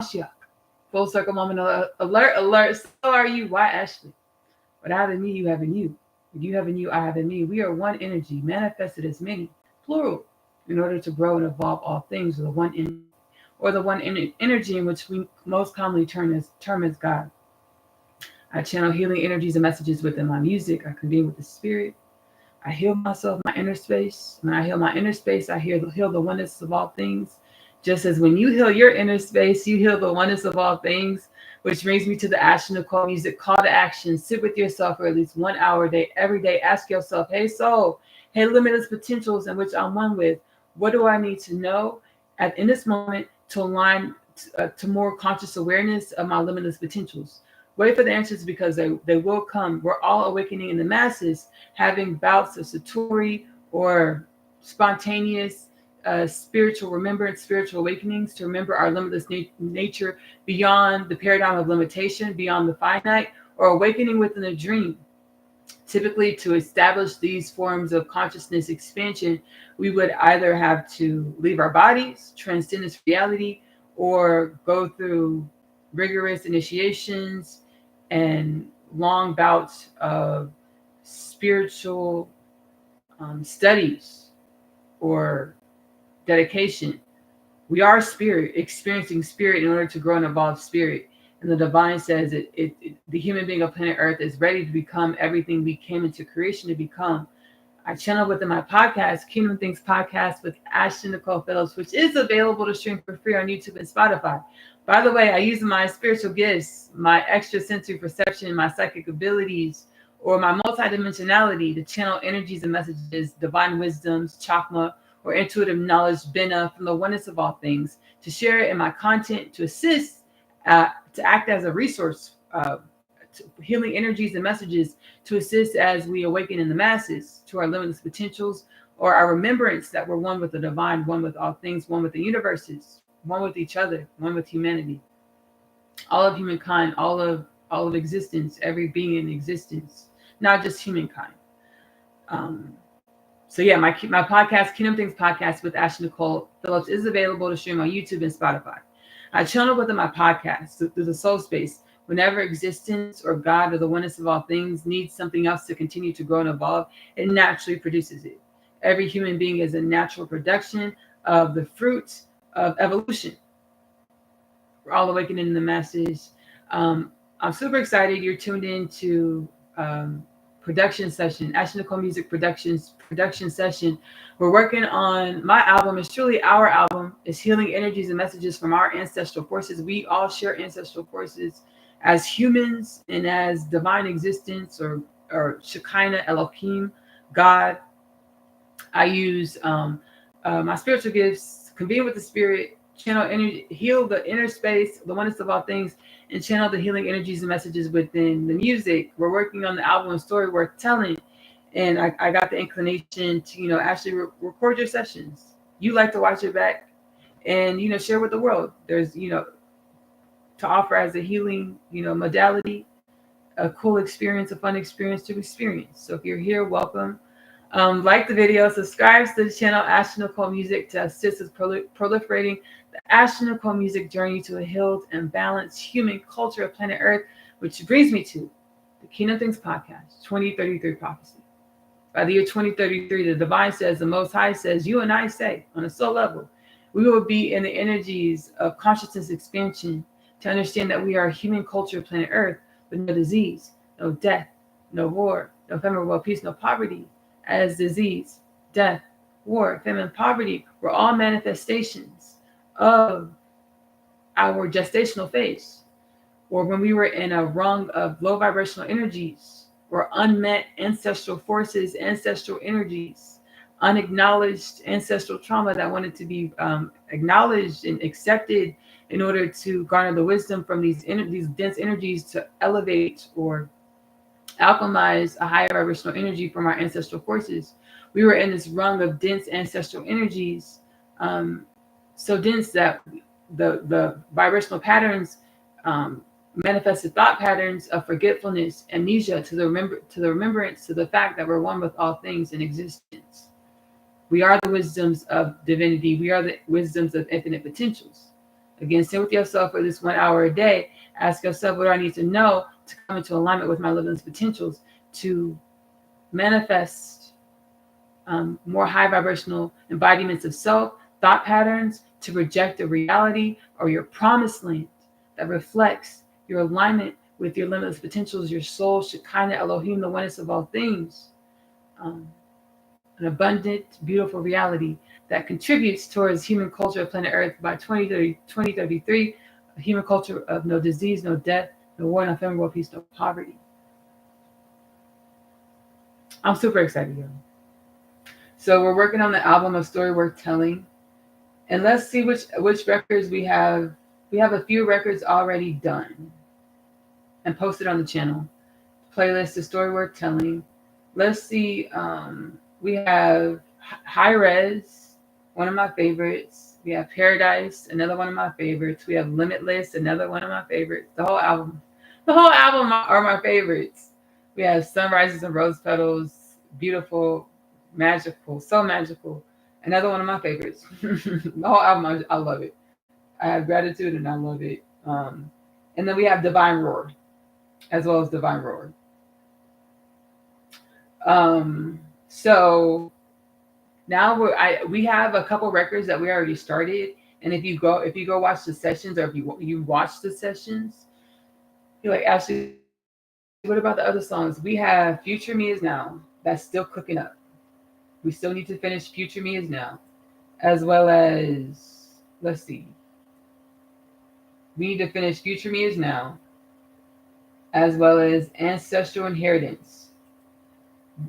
Mashiach. Full circle moment alert, alert. So are you? Why, Ashley? What I have in me, you have in you. What you have in you, I have in me. We are one energy, manifested as many, plural, in order to grow and evolve all things with the one energy, or the one energy in which we most commonly term as God. I channel healing energies and messages within my music. I convene with the spirit. I heal myself, my inner space. When I heal my inner space, I heal the oneness of all things. Just as when you heal your inner space, you heal the oneness of all things, which brings me to the Ash Nicole music call to action. Sit with yourself for at least 1 hour a day, every day. Ask yourself, hey, soul, hey, limitless potentials in which I'm one with. What do I need to know in this moment to align to more conscious awareness of my limitless potentials? Wait for the answers because they will come. We're all awakening in the masses, having bouts of satori or spontaneous spiritual remembrance, spiritual awakenings to remember our limitless nature beyond the paradigm of limitation, beyond the finite, or awakening within a dream. Typically, to establish these forms of consciousness expansion, we would either have to leave our bodies, transcend this reality, or go through rigorous initiations and long bouts of spiritual studies or dedication. We are spirit, experiencing spirit in order to grow and evolve spirit. And the divine says the human being of planet Earth is ready to become everything we came into creation to become. I channel within my podcast, Kingdom Things Podcast with Ashton Nicole Phillips, which is available to stream for free on YouTube and Spotify. By the way, I use my spiritual gifts, my extrasensory perception, my psychic abilities, or my multidimensionality to channel energies and messages, divine wisdoms, chakma, or intuitive knowledge, Bina, from the oneness of all things, to share it in my content, to assist, to act as a resource, healing energies and messages, to assist as we awaken in the masses to our limitless potentials, or our remembrance that we're one with the divine, one with all things, one with the universes, one with each other, one with humanity, all of humankind, all of existence, every being in existence, not just humankind. So yeah, my podcast, Kingdom Things Podcast with Ashley Nicole Phillips, is available to stream on YouTube and Spotify. I channel within my podcast through the soul space. Whenever existence or God or the oneness of all things needs something else to continue to grow and evolve, it naturally produces it. Every human being is a natural production of the fruit of evolution. We're all awakening in the masses. I'm super excited. You're tuned in to production session, Ashley Nicole Music production session. We're working on my album. It's truly our album. It's healing energies and messages from our ancestral forces. We all share ancestral forces as humans and as divine existence or Shekinah, Elohim, God. I use my spiritual gifts, convene with the spirit, channel energy, heal the inner space, the oneness of all things, and channel the healing energies and messages within the music. We're working on the album, A Story Worth Telling. And I got the inclination to, actually record your sessions. You like to watch it back and, share with the world. There's, to offer as a healing, modality, a cool experience, a fun experience to experience. So if you're here, welcome. Like the video, subscribe to the channel, Ashley Nicole Music, to assist with proliferating the Ashley Nicole Music journey to a healed and balanced human culture of planet Earth, which brings me to the Kingdom Things Podcast, 2033 Prophecy. By the year 2033, the divine says, the Most High says, you and I say, on a soul level, we will be in the energies of consciousness expansion to understand that we are a human culture of planet Earth with no disease, no death, no war, no ephemeral world peace, no poverty. As disease, death, war, famine, poverty were all manifestations of our gestational phase, or when we were in a rung of low vibrational energies, or unmet ancestral forces, ancestral energies, unacknowledged ancestral trauma that wanted to be acknowledged and accepted in order to garner the wisdom from these dense energies to elevate or alchemize a higher vibrational energy from our ancestral forces. We were in this rung of dense ancestral energies, so dense that the vibrational patterns manifested thought patterns of forgetfulness, amnesia, to the remembrance, to the fact that we're one with all things in existence. We are the wisdoms of divinity. We are the wisdoms of infinite potentials. Again, sit with yourself for this 1 hour a day. Ask yourself, what do I need to know to come into alignment with my limitless potentials to manifest more high vibrational embodiments of self, thought patterns, to project a reality or your promised land that reflects your alignment with your limitless potentials, your soul, Shekinah, Elohim, the oneness of all things. An abundant, beautiful reality that contributes towards human culture of planet Earth by 2033, a human culture of no disease, no death, no war, no famine, world peace, no poverty. I'm super excited, y'all. So we're working on the album of story worth telling, and let's see which records we have. We have a few records already done and posted on the channel. Playlist of story worth telling. Let's see. We have High Res, one of my favorites. We have Paradise, another one of my favorites. We have Limitless, another one of my favorites. The whole album are my favorites. We have Sunrises and Rose Petals, beautiful, magical, so magical. Another one of my favorites. The whole album, I love it. I have Gratitude and I love it. And then we have Divine Roar, as well as Divine Roar. So now we have a couple records that we already started, and if you go watch the sessions, or if you watch the sessions, you're like, Ashley, what about the other songs? We have Future Me Is Now, that's still cooking up. We still need to finish Future Me Is Now, as well as, let's see, we need to finish Future Me Is Now, as well as Ancestral Inheritance.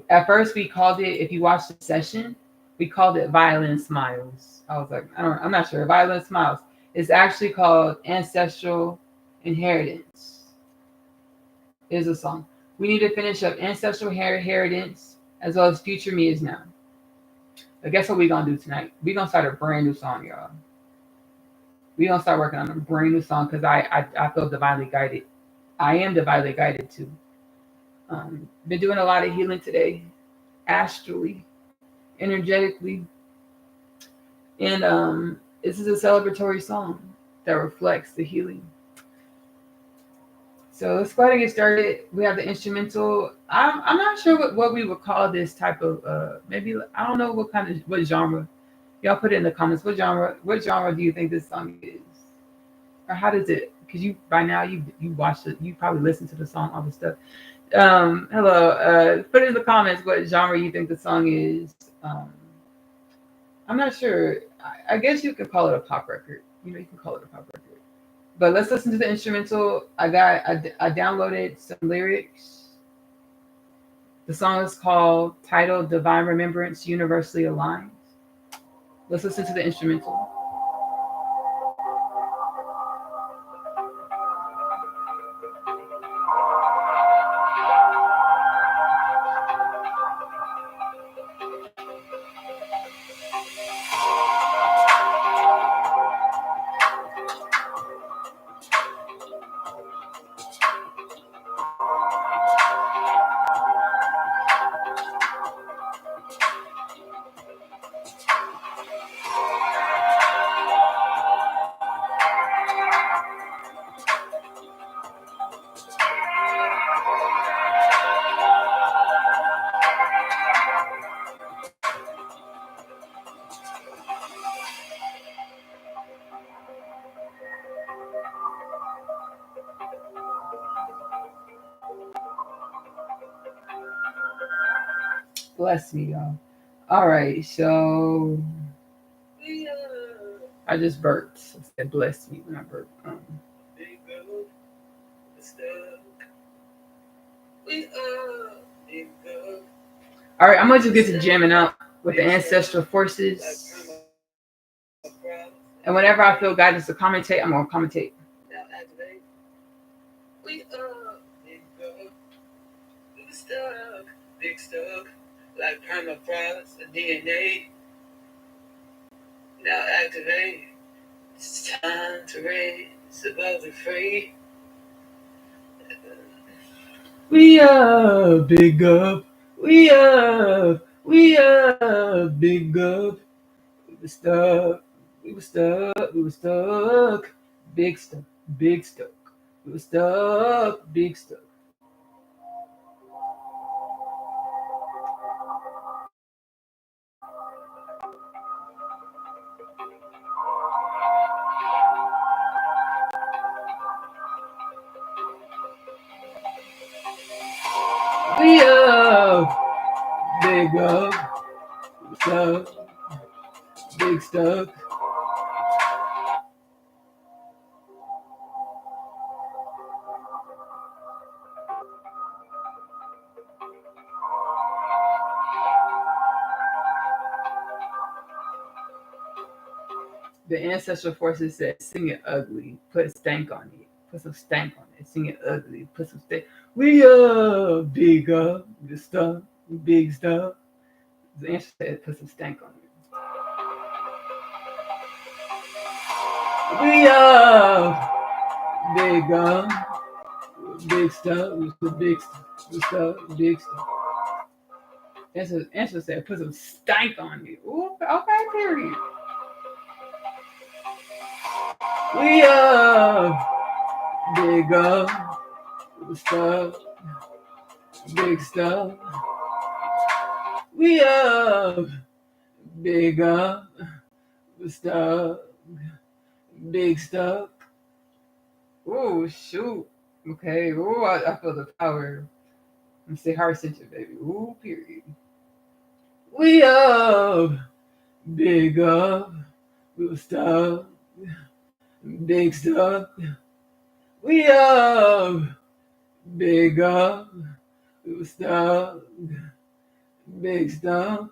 At first, we called it, if you watch the session, we called it Violent Smiles. I was like, I'm not sure. Violent Smiles. It's actually called Ancestral Inheritance. Is a song. We need to finish up Ancestral Inheritance, as well as Future Me Is Now. But guess what we're going to do tonight? We're going to start a brand new song, y'all. We're going to start working on a brand new song because I feel divinely guided. I am divinely guided too. Been doing a lot of healing today, astrally, energetically, and this is a celebratory song that reflects the healing. So let's go ahead and get started. We have the instrumental. I'm not sure what we would call this type of maybe, I don't know what genre. Y'all put it in the comments. What genre do you think this song is, or how does it? Because you by now you watched it, you probably listened to the song, all the stuff. Hello. Put in the comments what genre you think the song is. I'm not sure. I guess you could call it a pop record. You can call it a pop record. But let's listen to the instrumental. I downloaded some lyrics. The song is titled Divine Remembrance Universally Aligned. Let's listen to the instrumental. Bless me, y'all. All right, so I just burped. I said bless me when I burped. All right, I'm gonna just get to jamming out with the ancestral forces, and whenever I feel guidance to commentate, I'm gonna commentate. Big stuck, like permafrost, DNA. Now activate. It's time to raise above the fray. We up, big up. We up, big up. We were stuck. big stuff, big stuff. Little stuff, big stuff. We up, big up, stuff, big stuff. The ancestral forces said, sing it ugly, put a stank on it, put some stank on it, sing it ugly, put some stank. We up, big up, the stuff, big stuff. The ancestor said, put some stank on it. We up, big stuff, the big stuff, big stuff. Ancestor said, put some stank on it. Ooh, okay, period. We up, stuff, big stuff. We up, stuff, big stuff. Oh shoot. Okay. Oh, I feel the power. Let me say heart center, baby. Ooh, period. We up, stuff, big stuff. We up, stuff, big stuff.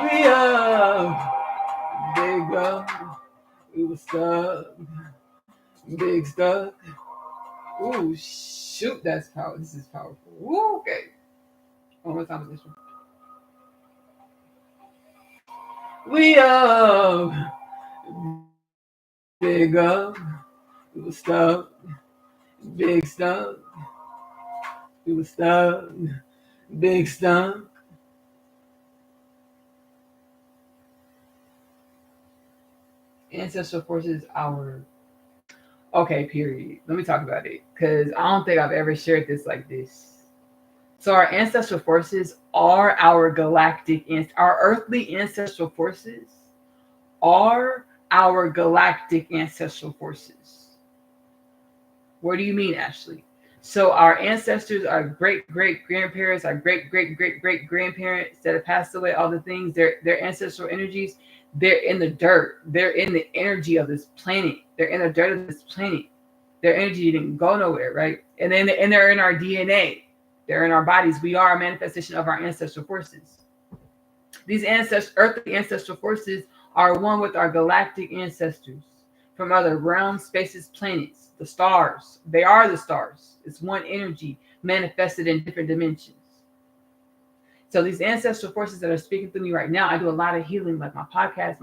We up, stuff, big stuff. Ooh, shoot, that's power. This is powerful. Ooh, okay. One more time with this one. We up, stuff, big stuff. Stuff, big stuff. Ancestral forces, our okay, period. Let me talk about it because I don't think I've ever shared this like this. So our ancestral forces are our galactic and our earthly ancestral forces are our galactic ancestral forces. What do you mean, Ashley? So our ancestors, our great great grandparents, our great great great great grandparents that have passed away, all the things, their ancestral energies, they're in the dirt. They're in the energy of this planet. They're in the dirt of this planet. Their energy didn't go nowhere, right? And they're in our DNA. They're in our bodies. We are a manifestation of our ancestral forces. These earthly ancestral forces are one with our galactic ancestors from other realms, spaces, planets, the stars. They are the stars. It's one energy manifested in different dimensions. So these ancestral forces that are speaking through me right now, I do a lot of healing, like my podcast,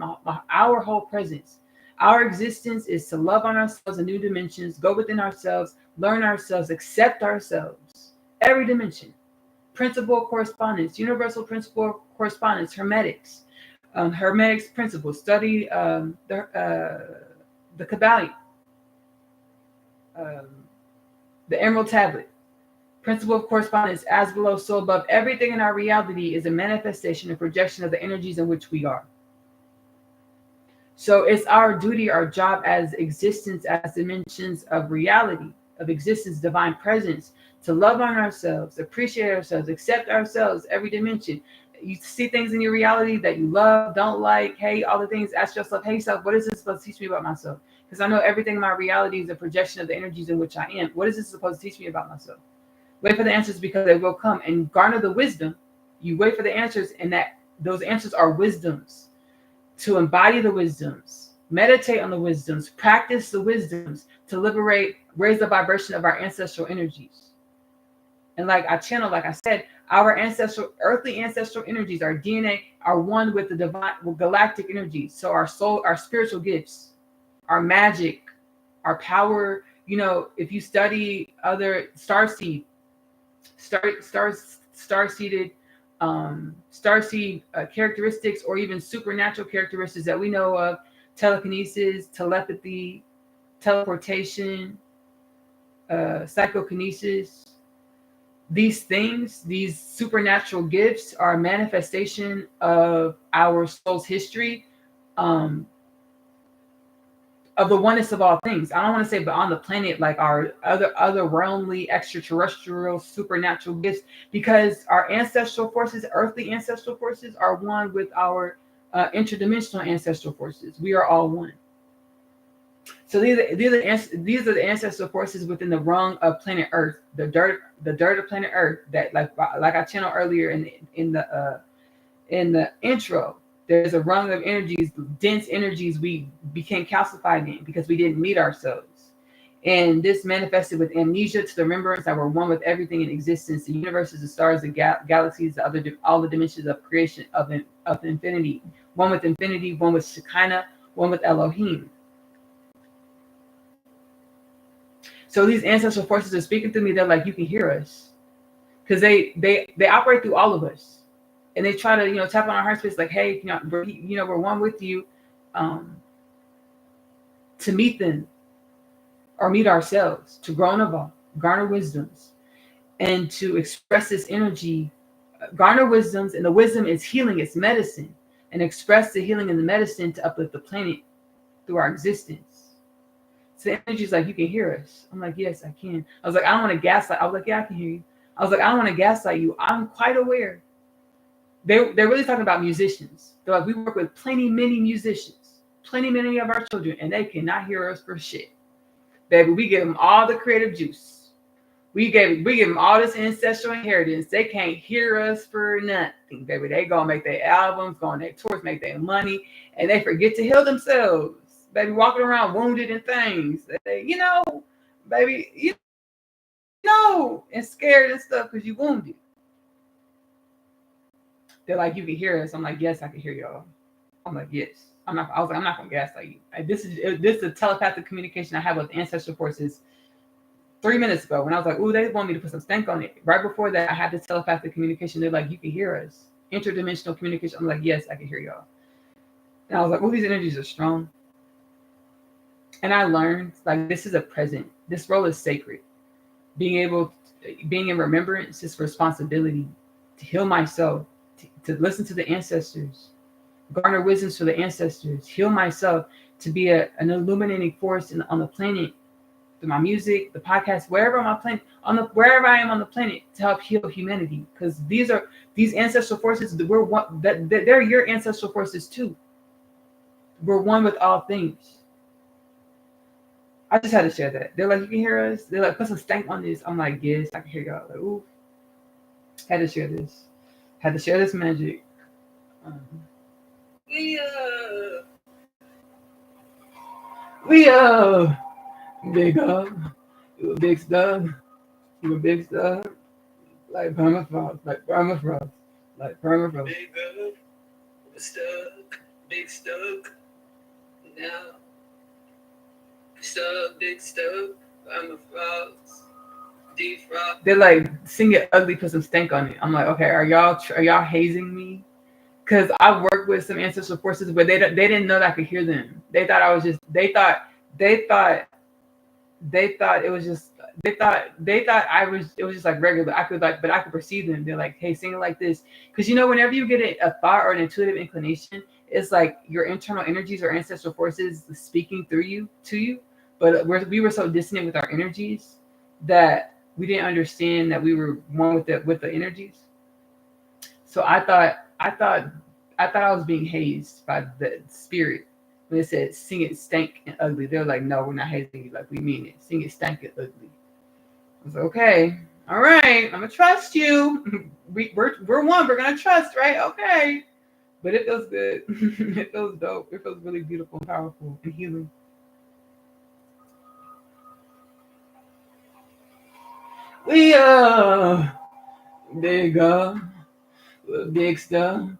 our whole presence. Our existence is to love on ourselves in new dimensions, go within ourselves, learn ourselves, accept ourselves, every dimension. Principle correspondence, universal principle correspondence, hermetics, hermetics principle, study the Kabbalion, the Emerald Tablet. Principle of correspondence, as below, so above. Everything in our reality is a manifestation and projection of the energies in which we are. So it's our duty, our job as existence, as dimensions of reality, of existence, divine presence, to love on ourselves, appreciate ourselves, accept ourselves, every dimension. You see things in your reality that you love, don't like, hate, all the things. Ask yourself, hey, self, what is this supposed to teach me about myself? Because I know everything in my reality is a projection of the energies in which I am. What is this supposed to teach me about myself? Wait for the answers because they will come, and garner the wisdom. You wait for the answers, and that those answers are wisdoms. To embody the wisdoms, meditate on the wisdoms, practice the wisdoms to liberate, raise the vibration of our ancestral energies. And like I said, our ancestral, earthly ancestral energies, our DNA, are one with the divine, with galactic energies. So our soul, our spiritual gifts, our magic, our power. You know, if you study other starseeded starseed characteristics or even supernatural characteristics that we know of: telekinesis, telepathy, teleportation, psychokinesis. These things, these supernatural gifts, are a manifestation of our soul's history, um, of the oneness of all things. I don't want to say, but on the planet, like our other realmly, extraterrestrial, supernatural gifts, because our ancestral forces, earthly ancestral forces, are one with our interdimensional ancestral forces. We are all one. So these are the ancestral forces within the rung of planet Earth, the dirt of planet Earth. That like I channeled earlier in the intro. There's a rung of energies, dense energies we became calcified in because we didn't meet ourselves. And this manifested with amnesia to the remembrance that we're one with everything in existence: the universes, the stars, the galaxies, all the dimensions of creation, of infinity. One with infinity, one with Shekinah, one with Elohim. So these ancestral forces are speaking through me. They're like, you can hear us, because they operate through all of us, and they try to tap on our heart space, like, hey, we're one with you, to meet them or meet ourselves, to grow and evolve, garner wisdoms, and to express this energy, garner wisdoms, and the wisdom is healing, it's medicine, and express the healing and the medicine to uplift the planet through our existence. So the energy is like, you can hear us. I'm like, yes, I can. I was like, I don't want to gaslight. I was like, yeah, I can hear you. I was like, I don't want to gaslight you. I'm quite aware. They're really talking about musicians. They're like, we work with many musicians, many of our children, and they cannot hear us for shit. Baby, we give them all the creative juice. We give them all this ancestral inheritance. They can't hear us for nothing, baby. They gonna make their albums, go on their tours, make their money, and they forget to heal themselves. Baby, walking around wounded and things. They, baby, and scared and stuff because you wounded. They're like, you can hear us. I'm like, yes, I can hear y'all. I'm like, yes. I was like, I'm not gonna gaslight you. This is a telepathic communication I have with ancestral forces 3 minutes ago when I was like, ooh, they want me to put some stank on it. Right before that, I had this telepathic communication. They're like, you can hear us. Interdimensional communication. I'm like, yes, I can hear y'all. And I was like, oh, these energies are strong. And I learned, like, this is a present. This role is sacred. Being in remembrance is responsibility. To heal myself, to listen to the ancestors, garner wisdoms for the ancestors, heal myself, to be an illuminating force on the planet, through my music, the podcast, wherever I'm on planet, wherever I am on the planet, to help heal humanity. Because these ancestral forces, they're your ancestral forces too. We're one with all things. I just had to share that. They're like, you can hear us? They're like, put some stank on this. I'm like, yes, I can hear y'all. Like, ooh. Had to share this. Had to share this magic. We big up. You a big stuff. You a big stuff. Like permafrost. Like permafrost. Like permafrost. Big up. Stuck. Big stuck. Now. Stuck. Big stuck. Permafrost. Defrost. They're like, sing it ugly, put some stank on it. I'm like, okay, are y'all hazing me? Because I worked with some ancestral forces, but they didn't know that I could hear them. They thought I was just. They thought it was just. They thought it was just like regular. But I could perceive them. They're like, hey, sing it like this. Because whenever you get a thought or an intuitive inclination, it's like your internal energies or ancestral forces speaking through you to you. But we were so dissonant with our energies that we didn't understand that we were one with the energies. So I thought I was being hazed by the spirit when it said sing it stank and ugly. They were like, no, we're not hazing you, like we mean it. Sing it stank and ugly. I was like, okay, all right, I'm gonna trust you. We're one, we're gonna trust, right? Okay. But it feels good. It feels dope. It feels really beautiful and powerful and healing. We big big stuff.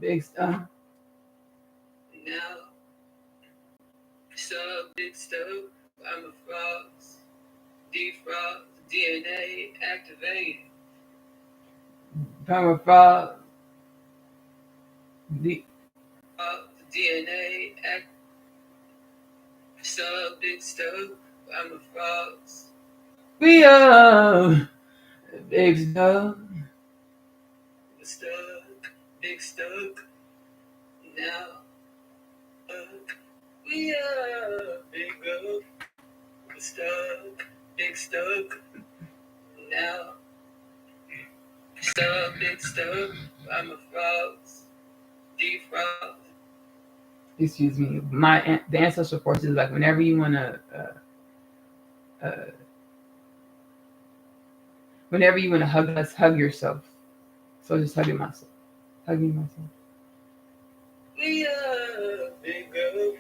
Big stuff. Now, big stuff. I'm a frost. Defrost. DNA activated. permafrost, the DNA, sub, big stuff, permafrost. We are big stuff, big stuck, now, we are big up, big stuck, now, big stuff, permafrost, defrost. Excuse me, the ancestral force is like whenever you want to hug us, hug yourself. So just hugging myself. We are big up,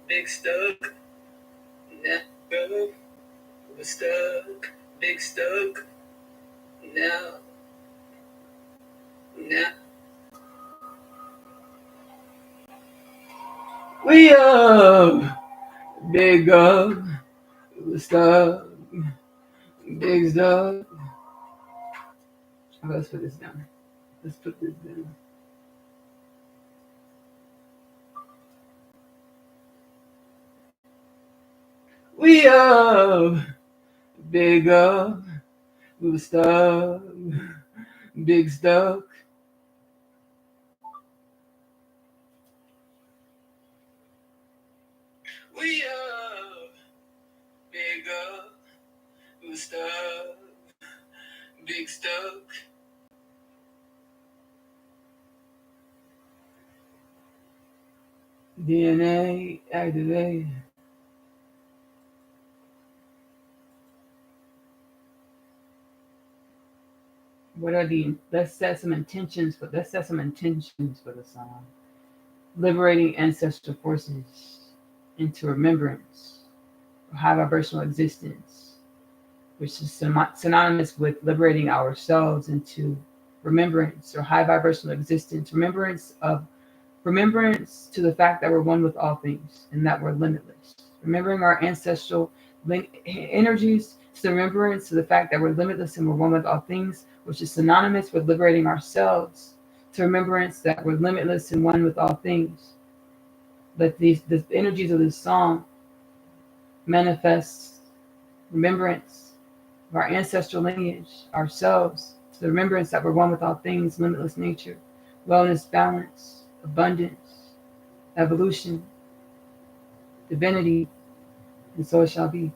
big stuck, now go, big stuck, now. We are big up, stuck, big stuck. Let's put this down. We are big up, stuck, big stuck. We are big up, stuck, big stuck. DNA activate. Let's set some intentions for the song. Liberating ancestral forces into remembrance of high vibrational existence, which is synonymous with liberating ourselves into remembrance or high vibrational existence, remembrance to the fact that we're one with all things and that we're limitless. Remembering our ancestral energies to the remembrance to the fact that we're limitless and we're one with all things, which is synonymous with liberating ourselves to remembrance that we're limitless and one with all things. Let the energies of this song manifest remembrance of our ancestral lineage, ourselves, to the remembrance that we're one with all things, limitless nature, wellness, balance, abundance, evolution, divinity, and so it shall be.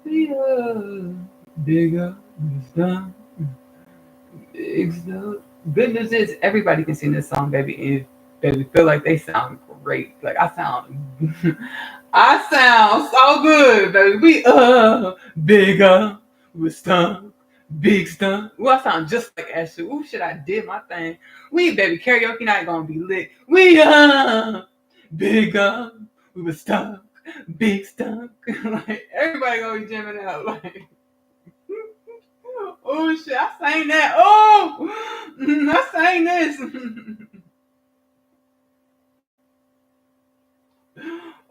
We are bigger stuff, big stuff. Good news is everybody can sing this song, baby. And baby, feel like they sound great. Like I sound so good, baby. We are bigger with stuff, big stuff. Ooh, I sound just like Ashley. Ooh, shit, I did my thing. We baby karaoke night gonna be lit. We are bigger with stuff, big stuff. Like everybody gonna be jamming out. Like, oh shit, I sang that. Oh, I sang this.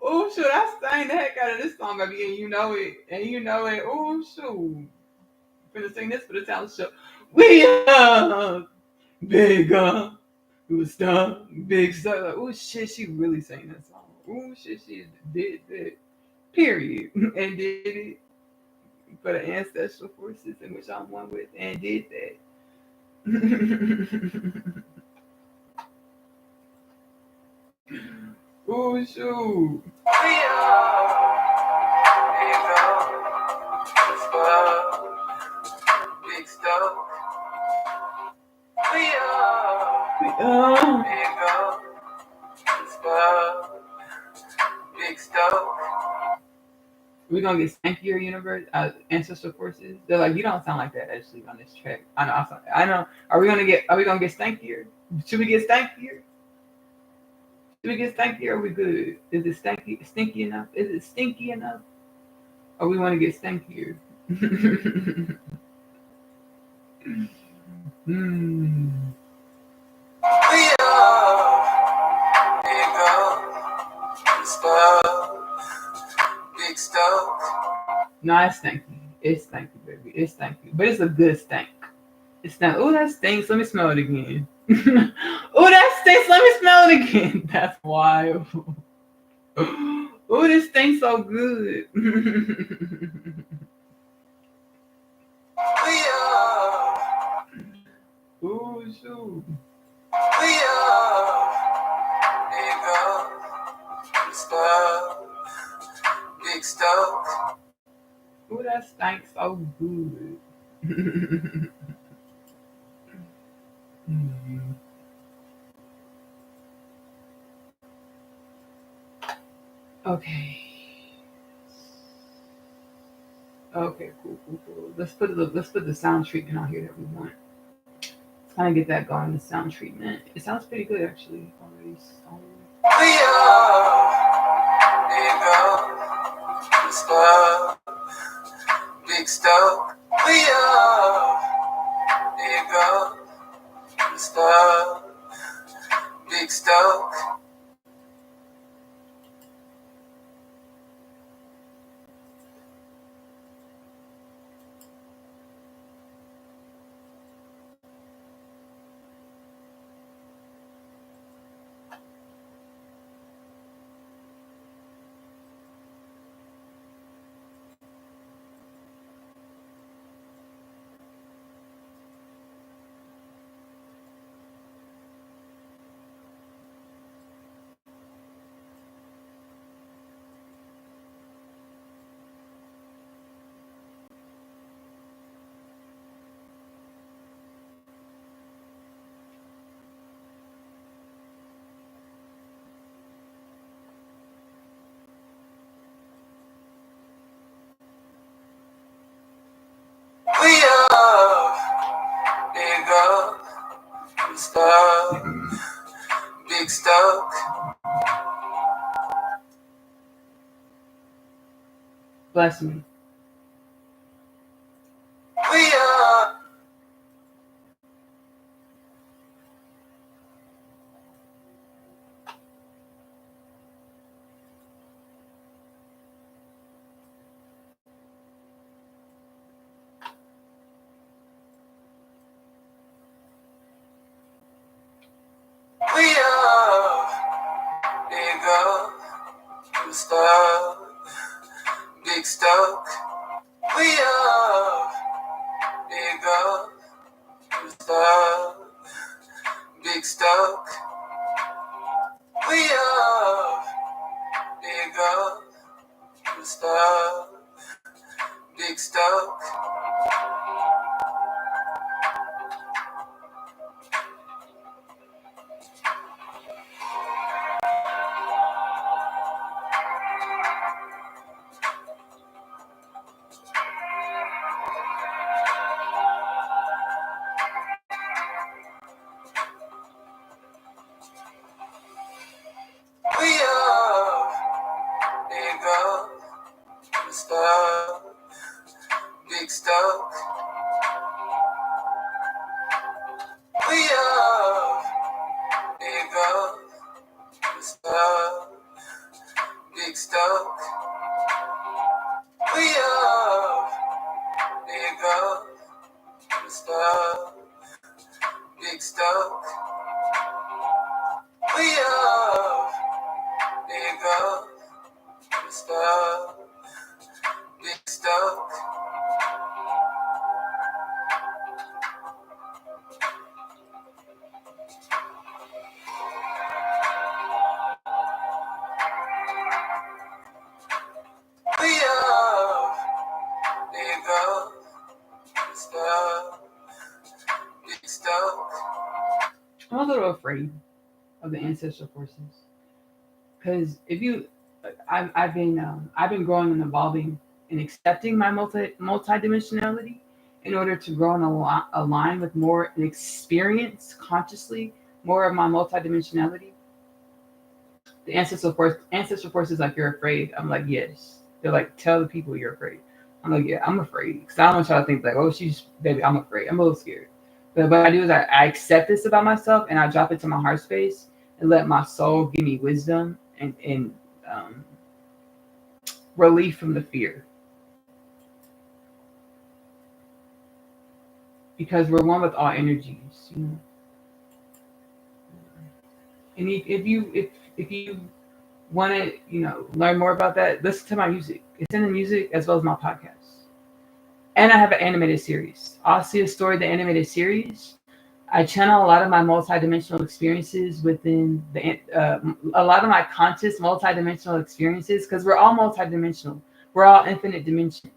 Oh shoot, I sang the heck out of this song, baby, and you know it. Oh shoot, I'm finna sing this for the talent show. We are bigger, stuff, big stuff. Like, oh shit, she really sang that song. Oh shit, she did that. Period, and did it for the ancestral forces in which I'm one with, and did that. Oh shoot. We are big stuff. We are big stuff. We're gonna get stankier, universe, ancestral forces. They're like, you don't sound like that actually on this track. I know. Are we gonna get stankier? Should we get stankier? Are we good? Is it stinky enough? Is it stinky enough? Or we want to get stankier? We are bigger, Big stuff. No, it's stanky. It's stanky, baby. It's stanky. But it's a good stank. It's not. Oh, that stinks. Let me smell it again. Oh, that stinks. Let me smell it again. That's wild. Oh, this stinks so good. Oh, shoot. Big stuff. Oh, that stinks so good. Okay. Okay, cool. Let's put the sound treatment out here that we want. Let's kind of get that going. The sound treatment. It sounds pretty good actually already. Big stuff. Big stuff. Big stuff. Bless me. Big stuff. Big stuff. Big stuff. Big stuff. Big stuff. Big stuff. Big stuff. I'm a little afraid of the ancestral forces because I've been growing and evolving and accepting my multidimensionality in order to grow and align with more and experience consciously more of my multidimensionality. The ancestral force is like, you're afraid. I'm like, yes. They're like, tell the people you're afraid. I'm like, yeah, I'm afraid because I don't want y'all to think like, oh, baby, I'm afraid. I'm a little scared. But what I do is I accept this about myself and I drop it to my heart space and let my soul give me wisdom and relief from the fear. Because we're one with all energies, you know. And if you want to, you know, learn more about that, listen to my music. It's in the music as well as my podcast. And I have an animated series. I'll see a story, the animated series. I channel a lot of my multidimensional experiences within a lot of my conscious multidimensional experiences, because we're all multidimensional. We're all infinite dimensions.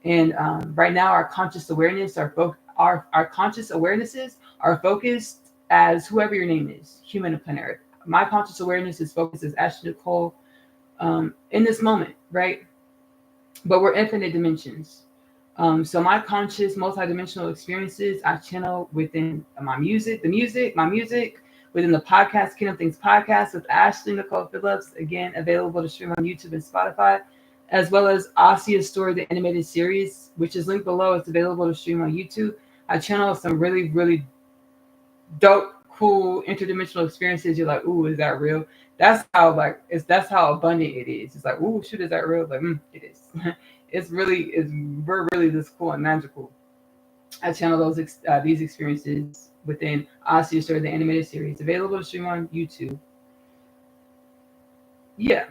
And right now, our conscious awareness, our conscious awarenesses are focused as whoever your name is, human and planet Earth. My conscious awareness is focused as Ashley Nicole in this moment, right? But we're infinite dimensions. So my conscious multidimensional experiences, I channel within my music, within the podcast, Kingdom Things podcast with Ashley Nicole Phillips, again, available to stream on YouTube and Spotify, as well as Asia's Story, the animated series, which is linked below. It's available to stream on YouTube. I channel some really, really dope, cool, interdimensional experiences. You're like, ooh, is that real? That's how abundant it is. It's like, ooh, shoot, is that real? Like, it is. We're really this cool and magical. I channel these experiences within Asia's Story, the animated series, available to stream on YouTube. Yeah.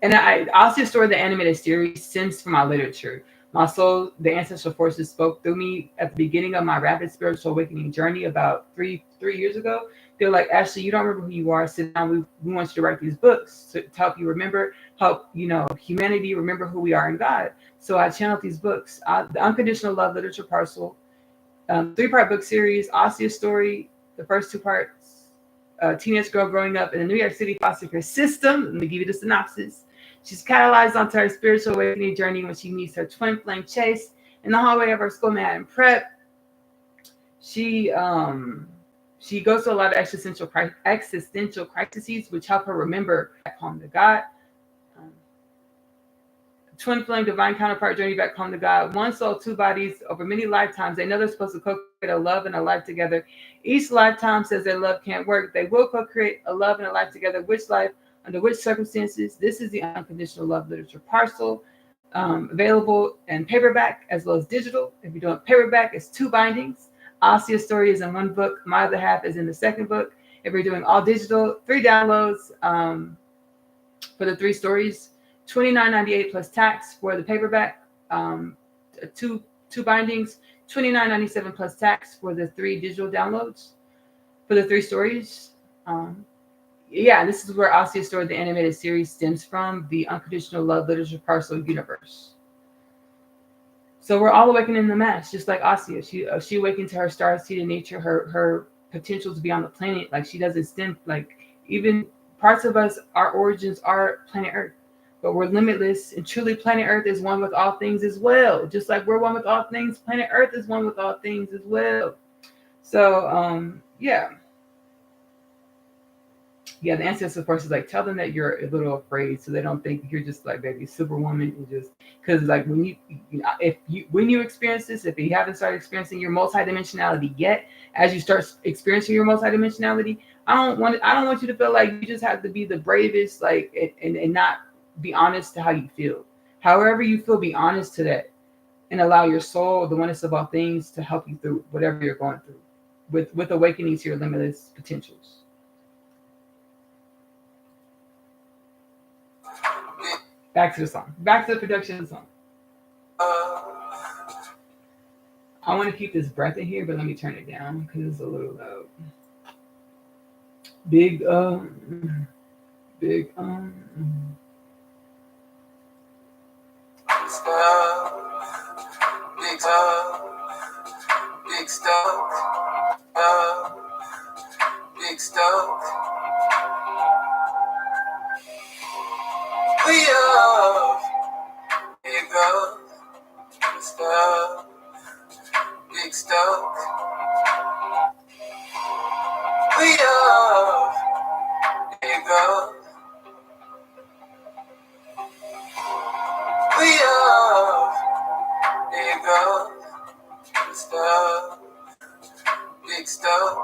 And Asia's Story, the animated series, stems from my literature. My soul, the ancestral forces spoke through me at the beginning of my rapid spiritual awakening journey about three years ago. They're like, Ashley, you don't remember who you are. Sit down. We want you to write these books to help you remember, humanity remember who we are in God. So I channeled these books. The Unconditional Love Literature Parcel, 3-part book series, Asia's Story, the first 2 parts, teenage girl growing up in the New York City foster care system. Let me give you the synopsis. She's catalyzed onto her spiritual awakening journey when she meets her twin flame Chase in the hallway of her school Manhattan Prep. She goes through a lot of existential crises, which help her remember back home to God. Twin flame divine counterpart journey back home to God. One soul, 2 bodies over many lifetimes. They know they're supposed to co-create a love and a life together. Each lifetime says their love can't work. They will co-create a love and a life together. Which life? Under which circumstances? This is the Unconditional Love Literature Parcel, available in paperback as well as digital. If you're doing paperback, it's 2 bindings. Asia's Story is in 1 book. My other half is in the 2nd book. If you're doing all digital, 3 downloads for the 3 stories, $29.98 plus tax for the paperback. 2 bindings, $29.97 plus tax for the 3 digital downloads for the 3 stories. Yeah, this is where Asia's Story, the animated series, stems from, the Unconditional Love Literature Parcel universe. So we're all awakening in the mass, just like Asia. She awakened to her star-seeded nature, her potential to be on the planet. Like, she doesn't stem, like, even parts of us, our origins are planet Earth, but we're limitless, and truly planet Earth is one with all things as well. Just like we're one with all things, planet Earth is one with all things as well. So, yeah. Yeah, the ancestor force is like, tell them that you're a little afraid, so they don't think you're just like baby superwoman, and just because like when you experience this, if you haven't started experiencing your multidimensionality yet, as you start experiencing your multidimensionality, I don't want you to feel like you just have to be the bravest, like, and not be honest to how you feel. However you feel, be honest to that, and allow your soul, the oneness of all things, to help you through whatever you're going through, with awakening to your limitless potentials. Back to the song. Back to the production of the song. I want to keep this breath in here, but let me turn it down because it's a little loud. Big stuff, big stuff. We are big stuff, big stuff. We are big stuff. We are big stuff, big stuff.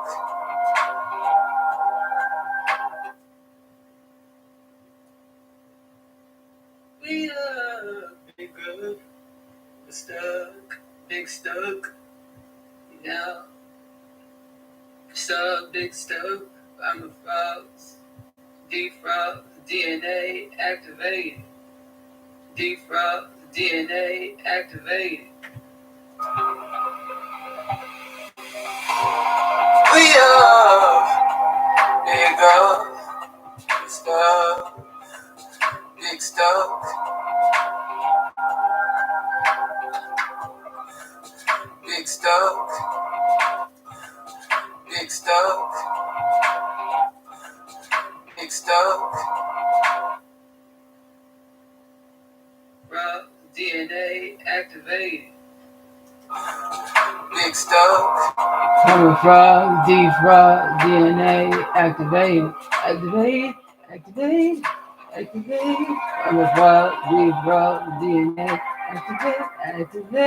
stuck, yeah. Sub, big stuck, I'm a frogs, defrog, DNA activated, defrog, DNA activated. We are big stuff, big stuff, big stuff, big stuff, big stuff. Frog, DNA activated. Big stuff. I'm a frog, defrog, DNA activated. Activate. I'm a frog, defrog, DNA activated.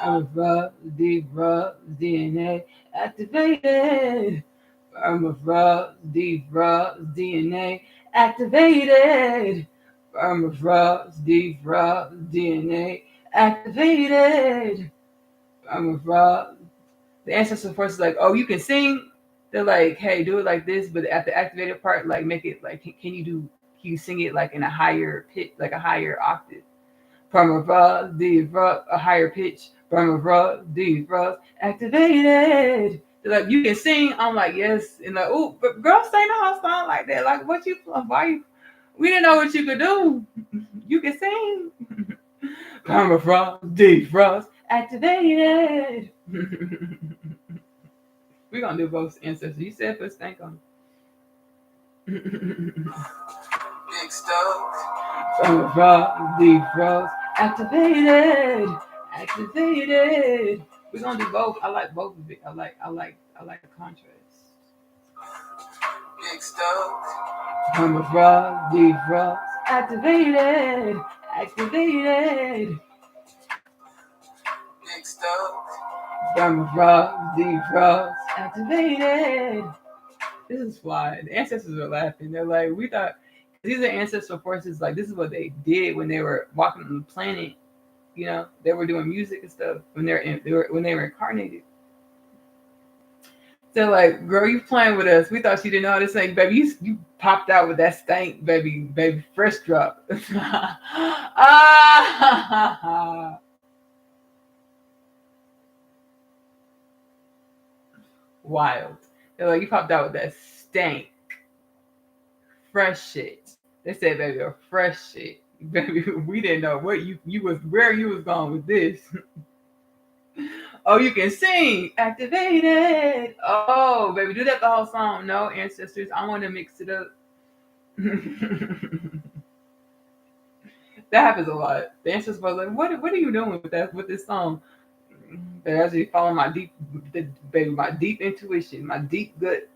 I'm a frog, defrog, DNA activated. I'm a frog, defrog, DNA activated. I'm a frog, defrog, DNA activated. I'm a frog. The ancestral force is like, oh, you can sing. They're like, hey, do it like this, but at the activated part, like make it like, can you sing it like in a higher pitch, like a higher octave? From a frog, defrog, a higher pitch. From a frog, defrog, activated. They're like, you can sing. I'm like, yes. And like, oh, but girls sing the whole song like that. Like, what you, why you, we didn't know what you could do. You can sing. From a frog, defrog, activated. We're going to do both ancestors. You said first, thank them. Big stuff. From a frog, defrog, activated. We're gonna do both. I like both of it. I like the contrast. Big stuff. I'm a frog, defrog, activated. Big stuff. I'm a frog, defrog, activated. This is fly. The ancestors are laughing. They're like, we thought these are ancestral forces. Like, this is what they did when they were walking on the planet. You know, they were doing music and stuff when they were incarnated. So like, girl, you playing with us. We thought you didn't know how to sing, baby. You popped out with that stank, baby, fresh drop. Wild. They're like, you popped out with that stank. Fresh shit. They said, baby, a fresh shit. Baby, we didn't know what where you was going with this. Oh, you can sing. Activated. Oh, baby, do that the whole song. No, ancestors, I want to mix it up. That happens a lot. The ancestors were like, what are you doing with this song? They're actually following my deep intuition, my deep gut.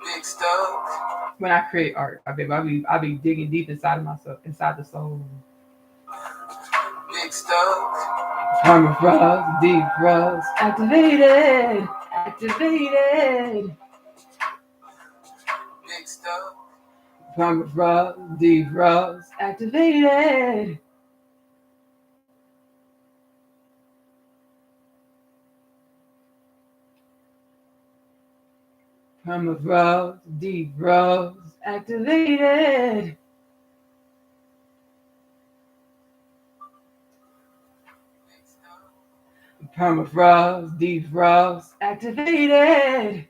Big stuff. When I create art, I be digging deep inside of myself, inside the soul. Big stuff. I'm a frog, deep frogs, activated. Big stuff. I'm a frog, deep frogs, activated. I'm a frog, deep frogs, activated. Permafrost, defrost, activated.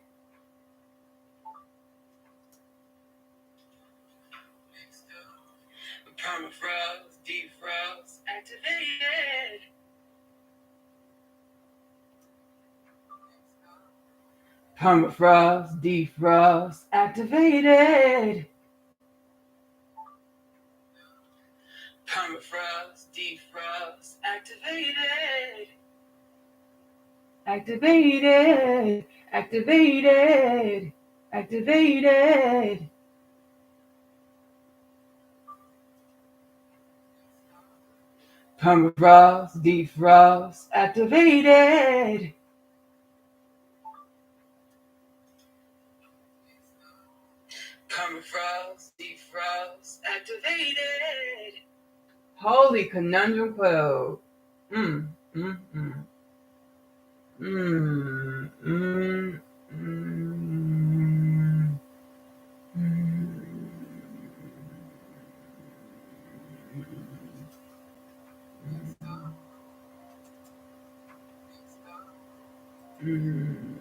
Permafrost, defrost, activated. Permafrost, defrost, activated. Permafrost, defrost, activated. Activated. Permafrost, defrost, activated. Permafrost, defrost, activated. Holy conundrum cloud. Mm, mm, mm. Mm, mm, mm, mm.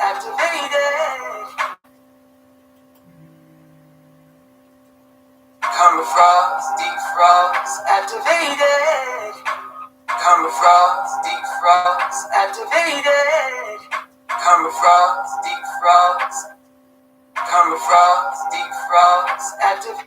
Activated. Come frost, deep frost, activated. Come frost, deep frost, activated. Come frost, deep frost. Come frost, deep frost, activated.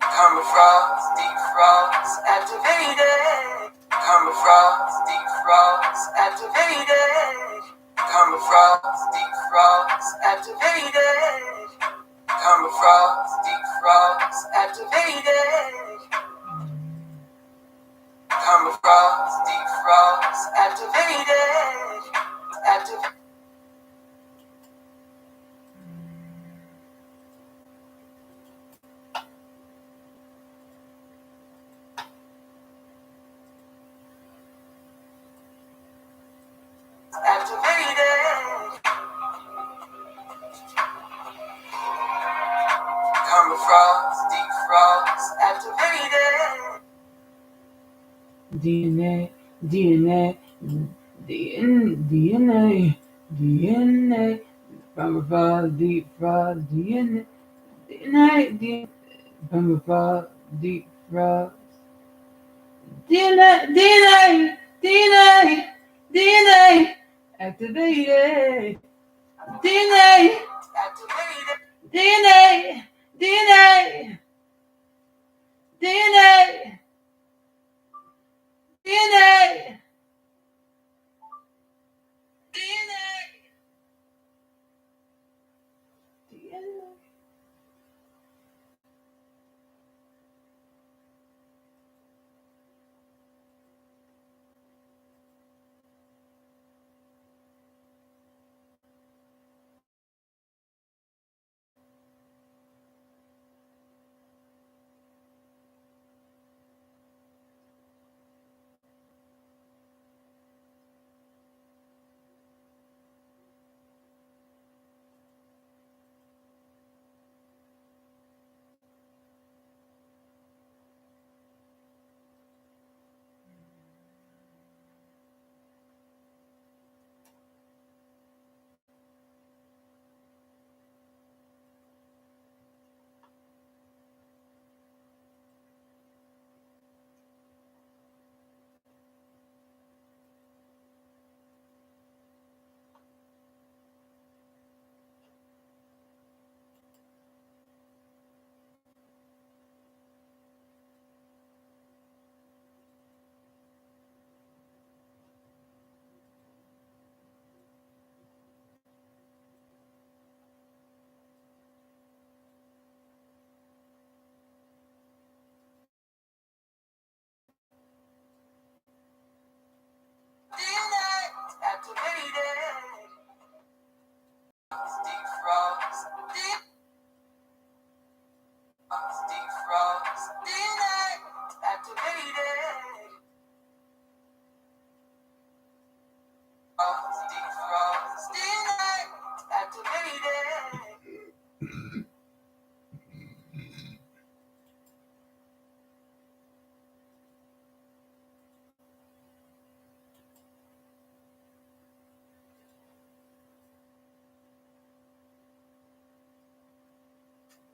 Come frost, deep frost, activated. Come frost, deep frost, activated. Come frost, deep frost, activated. Come frost, deep frost, activated. Come frost, deep frost, activated. Activated. Activated. Come frost, deep frost, activated. DNA, DNA, DNA, DNA, from frost, deep frost, DNA, DNA, from frost, deep frost, DNA, DNA, DNA, DNA, activated, DNA, activated, DNA, DNA, DNA, DNA, DNA. Activated. Deep frost. Deep frost. Activated. Deep frost. Activated.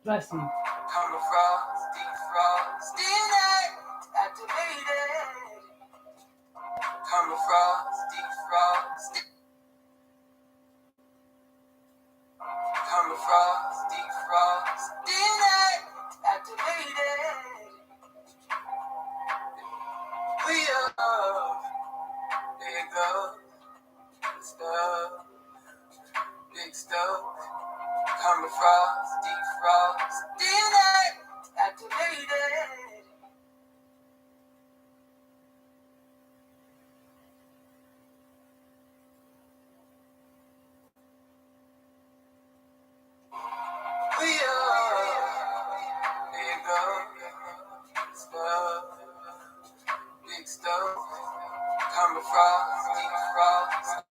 Blessing. Come across, defrost, DNA activated. Come across, defrost. Come across, defrost, DNA activated. We are big up, stuff, big stuff. Come across, defrost, DNA activated. We are big up, stuff, big stuff. Come across, defrost,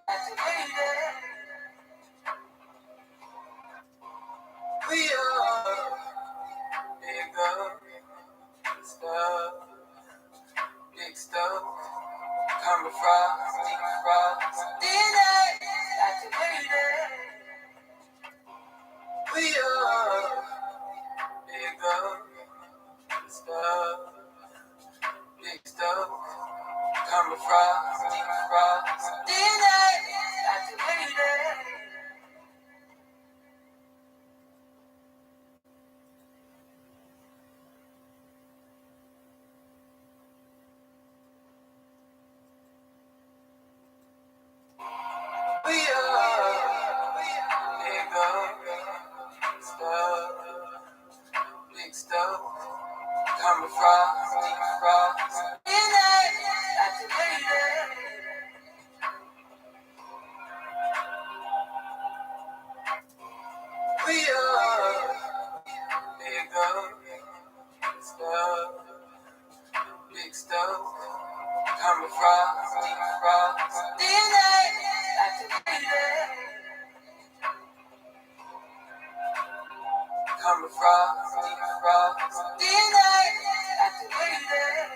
activated. We are big up, stuff, big stuff. Come across, defrost, DNA activated. We are big up, stuff, big stuff. Come across, defrost, DNA activated. We are big up, stuff, big stuff. Come across, defrost, DNA activated. We are big up, stuff, big stuff. Come across, defrost, DNA activated. Come across, defrost, DNA activated.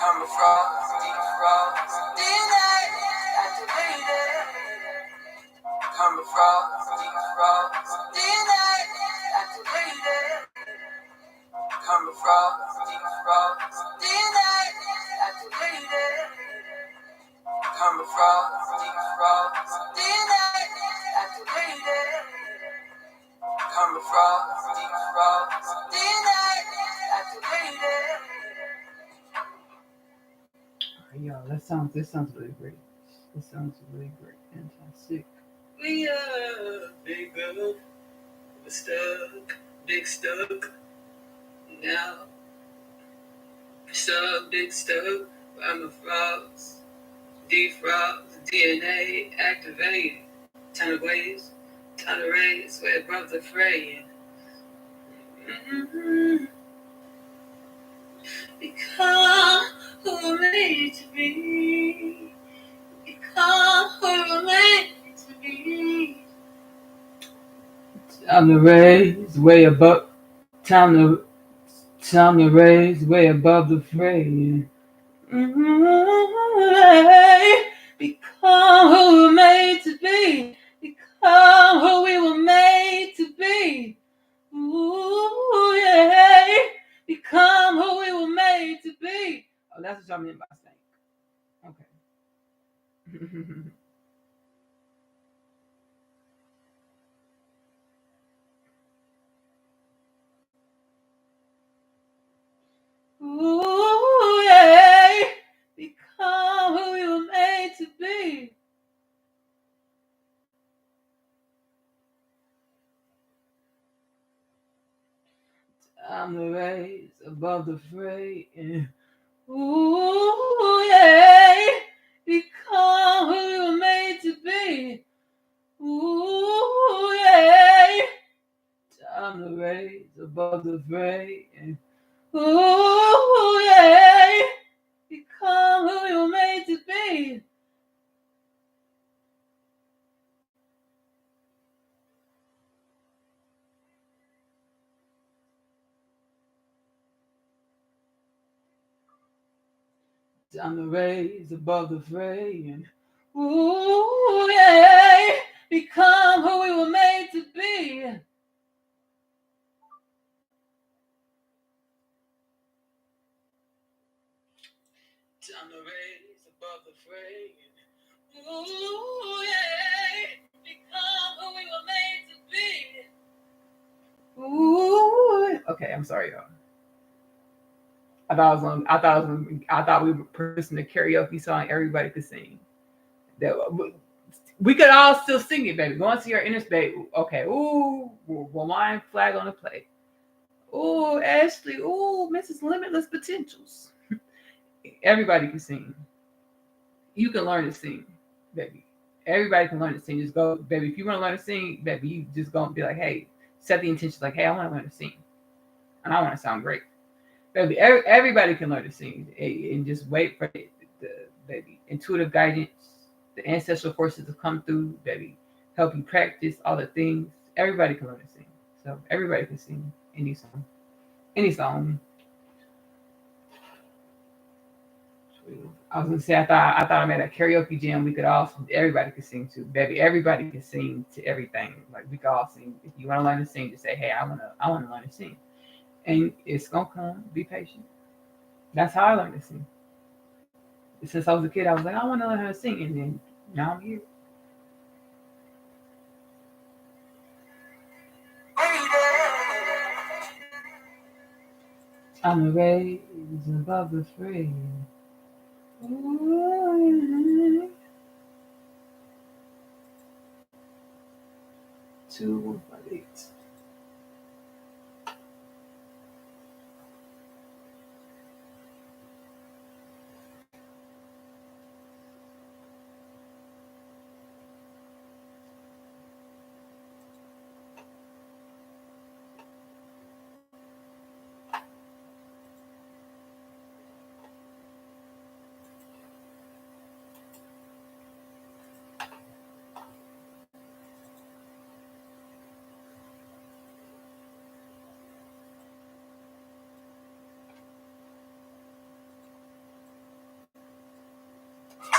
Come across, defrost, DNA activated. Come across, defrost, DNA activated. Come across, defrost, DNA activated. Come across, defrost, DNA activated. Come across, defrost, DNA activated. Yo, this sounds really great. This sounds really great. Fantastic. We are big up, we're stuck, big stuck. Now, stuck, big stuck. I'm a frost, defrost, DNA activated. Ton of waves, ton of rays, way above the fray. Become who we're made to be. Become who we're made to be. Time to raise way above. Time to raise way above the fray. Become who we were made to be. Become who we were made to be. Ooh, yeah. Become who we were made to be. Oh, that's what y'all mean by saying. Okay. Ooh, yeah. Become who we were made to be. Time to raise above the fray. Ooh, yeah. Become who we were made to be. Ooh, yeah. Time to On the rays above the fray, and ooh, yeah, become who we were made to be. On the rays above the fray, and ooh, yeah, become who we were made to be. Ooh, okay, I'm sorry, y'all. I thought we were producing a karaoke song everybody could sing. That we could all still sing it, baby. Go into your inner space. Okay. Ooh, Hawaiian flag on the plate. Ooh, Ashley. Ooh, Mrs. Limitless Potentials. Everybody can sing. You can learn to sing, baby. Everybody can learn to sing. Just go, baby. If you want to learn to sing, baby, you just gonna be like, hey, set the intention like, hey, I want to learn to sing, and I want to sound great. Baby, everybody can learn to sing, and just wait for the baby intuitive guidance, the ancestral forces to come through, baby, help you practice all the things. Everybody can learn to sing, so everybody can sing any song, any song. I was gonna say I thought I made a karaoke jam. We could all everybody could sing to, baby. Everybody can sing to everything. Like we could all sing. If you want to learn to sing, just say, hey, I wanna learn to sing, and it's gonna come. Be patient. That's how I learned to sing. Since I was a kid, I was like, I want to learn how to sing, and then now I'm here. I'm the rays above the fray. 2158.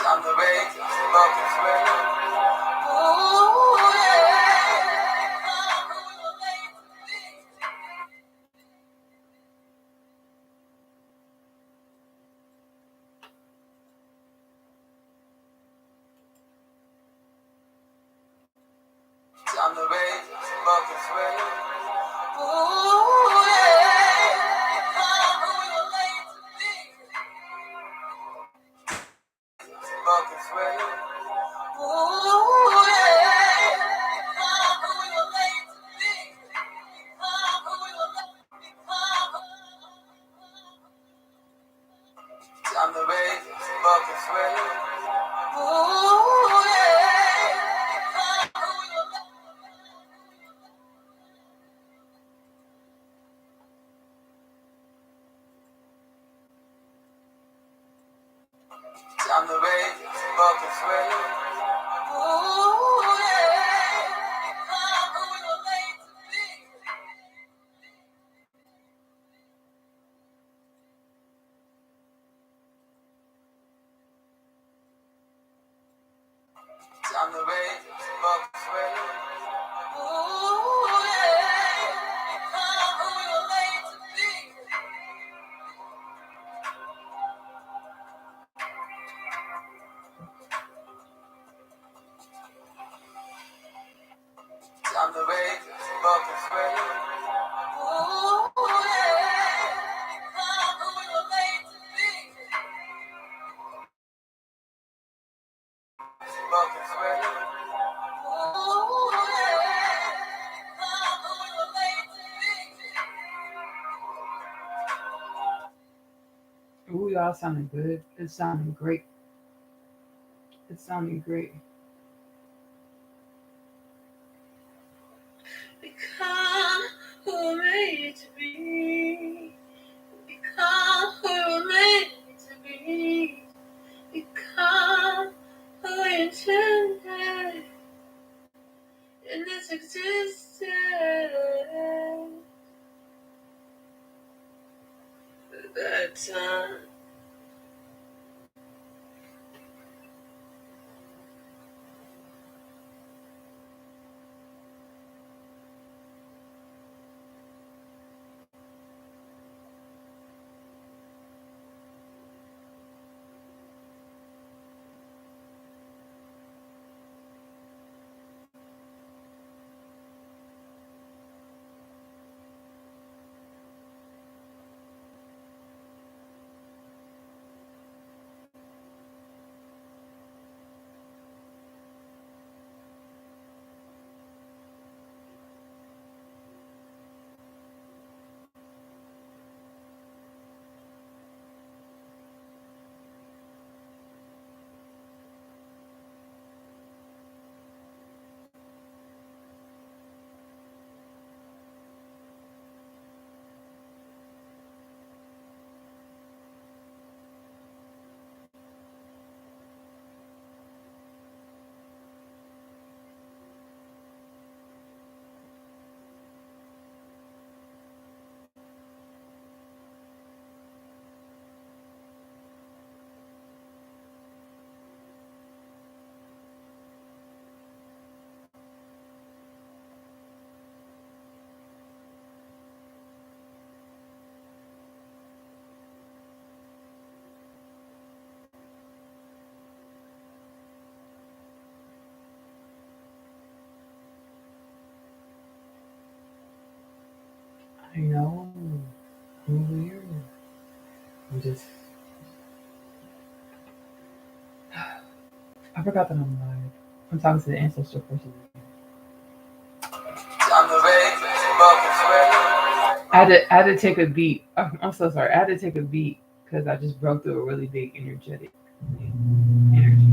I'm the rays above the fray. Ooh, I'm the rays above the fray. Ooh, yeah. Become who we were made to be. Above the fray. Ooh, yeah. Become who we were made to be. Become who we were made to become. I'm the rays above the fray. Ooh, yeah. Become who we were made. I'm the rays above the fray. Ooh, yeah. Become who we were made to be. I'm the rays above the fray. Ooh, yeah. Become who we were made to be. I'm the rays above the fray. Ooh, yeah. Become who we were made to be. Above the fray. Ooh, yeah. Become who we were made to be. Ooh, y'all sounding good. It's sounding great. It's sounding great. Become who we're made to be. Become who we're made to be. Become who we intended in this existence. That time I know. I'm weird. I forgot that I'm live. I'm talking to the ancestral person. I had to take a beat. I'm so sorry. I had to take a beat because I just broke through a really big energetic energy.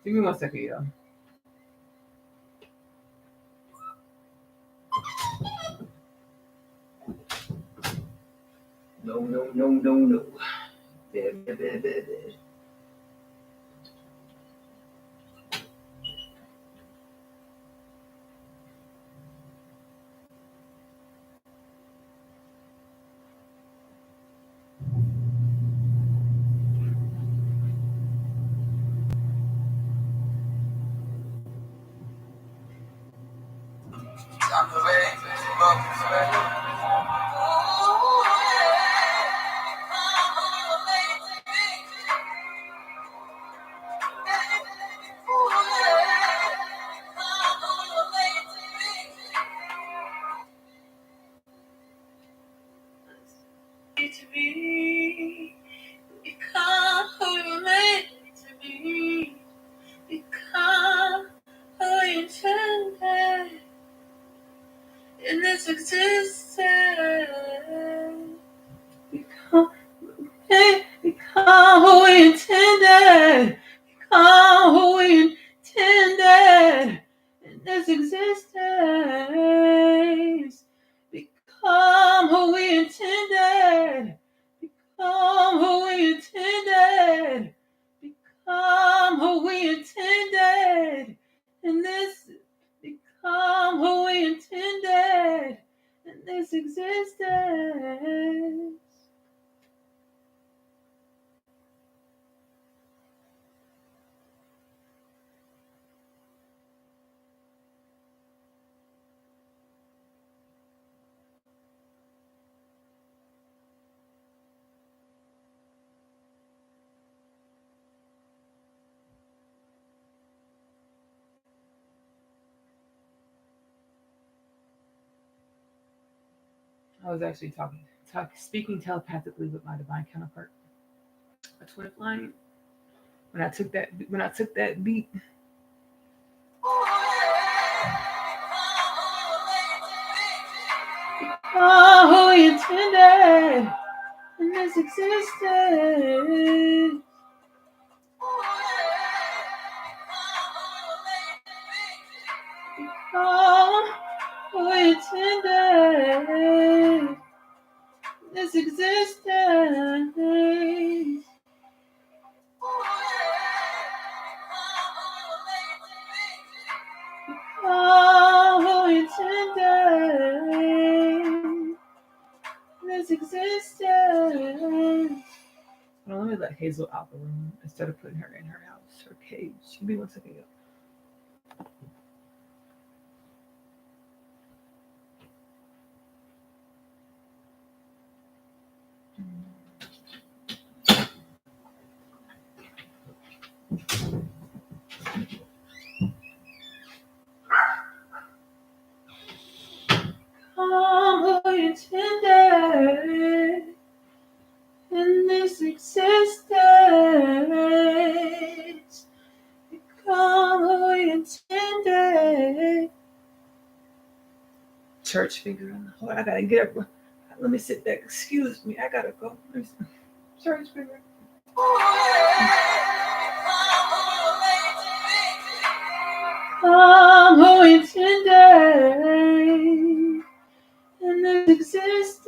Give me 1 second, y'all. No. Bad. To be, become who you made to be, become who you intended in this existence. Become who we intended. Become who we intended in this existence. Become who we intended. Become who we intended. Become who we intended in this. Become who we intended in this existence. I was actually speaking telepathically with my divine counterpart, a twin flame. When I took that beat. Oh, who we intended in this existence. Oh, who we intended in this existence. Oh, who we intended this existence. Well, let me let Hazel out the room instead of putting her in her house, her cage. Give me 1 second. Come who you intended in this existence. Come who you intended. Church figure. Oh, I gotta get up. Let me sit back. Excuse me. I gotta go. Church figure. Come who you intended in this existence.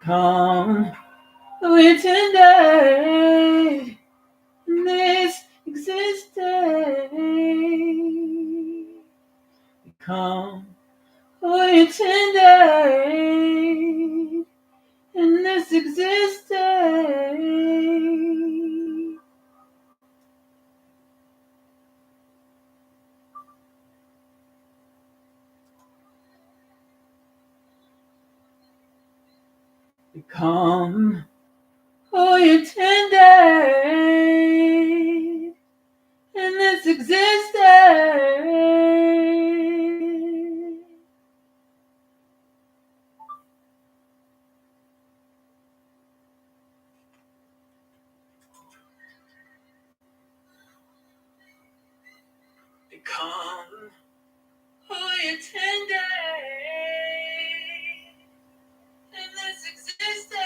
Come who you intended in this existence. Come who you intended in this existence. Become who you intended in this existence. Become who you intended in this existence.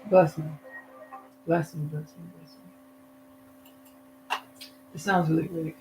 Bless me. Bless me, bless me, bless me. It sounds really great.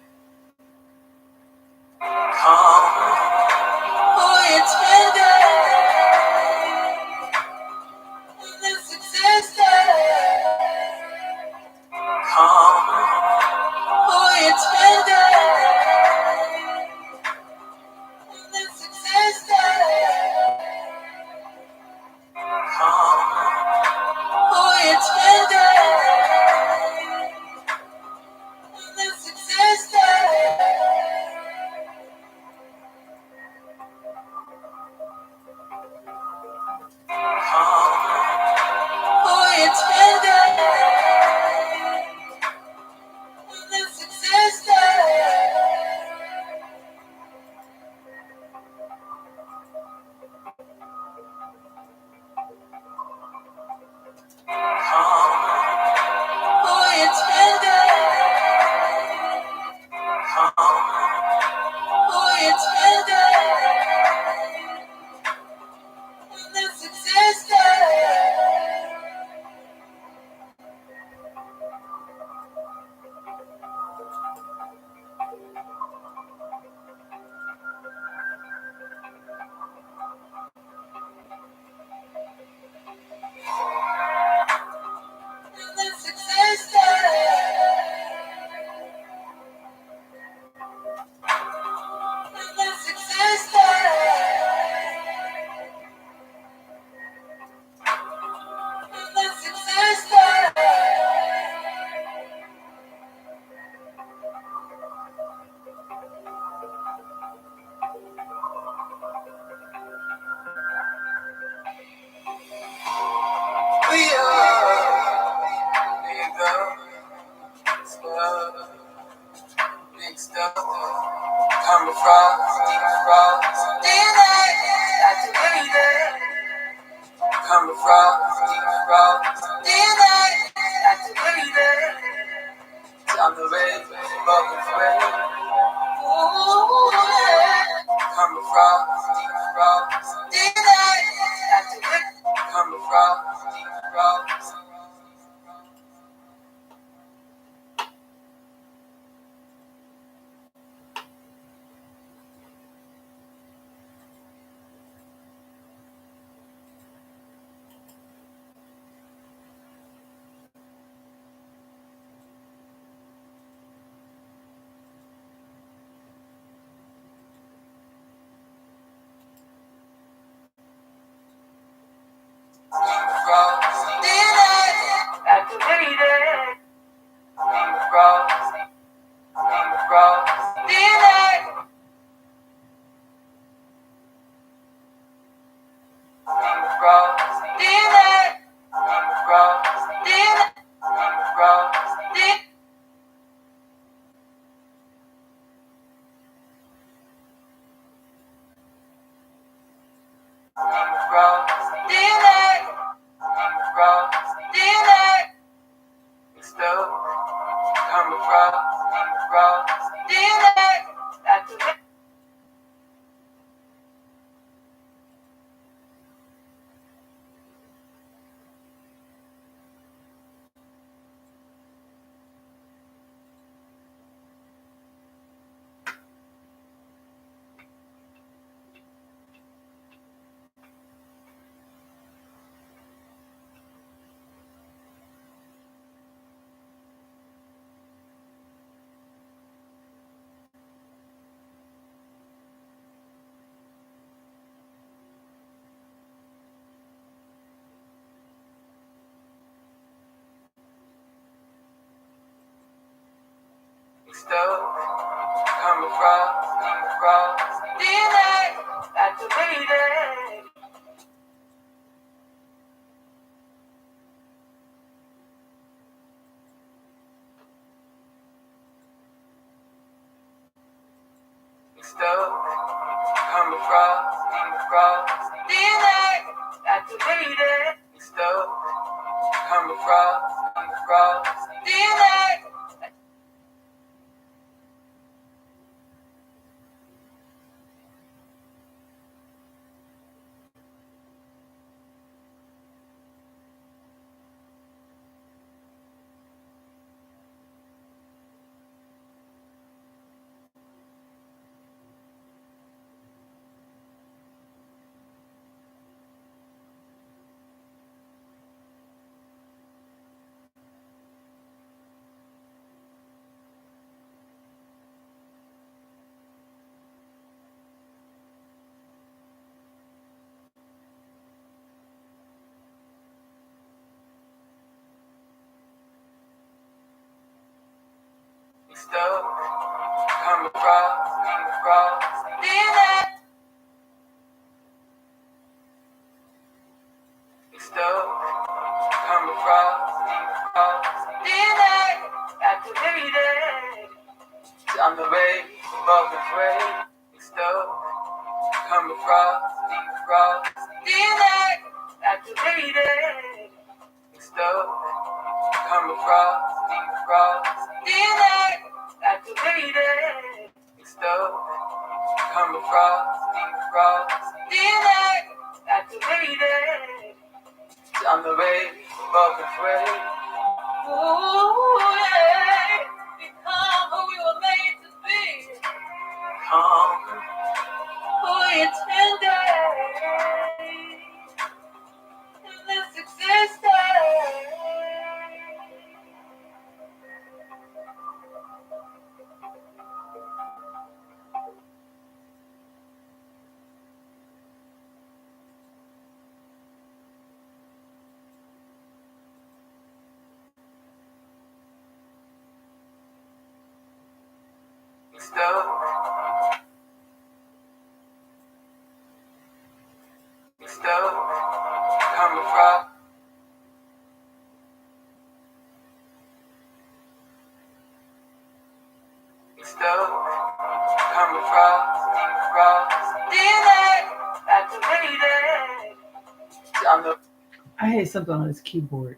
I hit something on this keyboard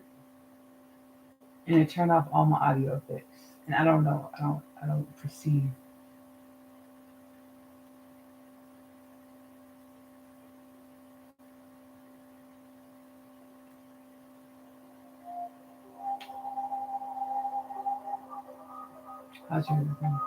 and it turned off all my audio effects. And I don't know. I don't perceive. How's your everything?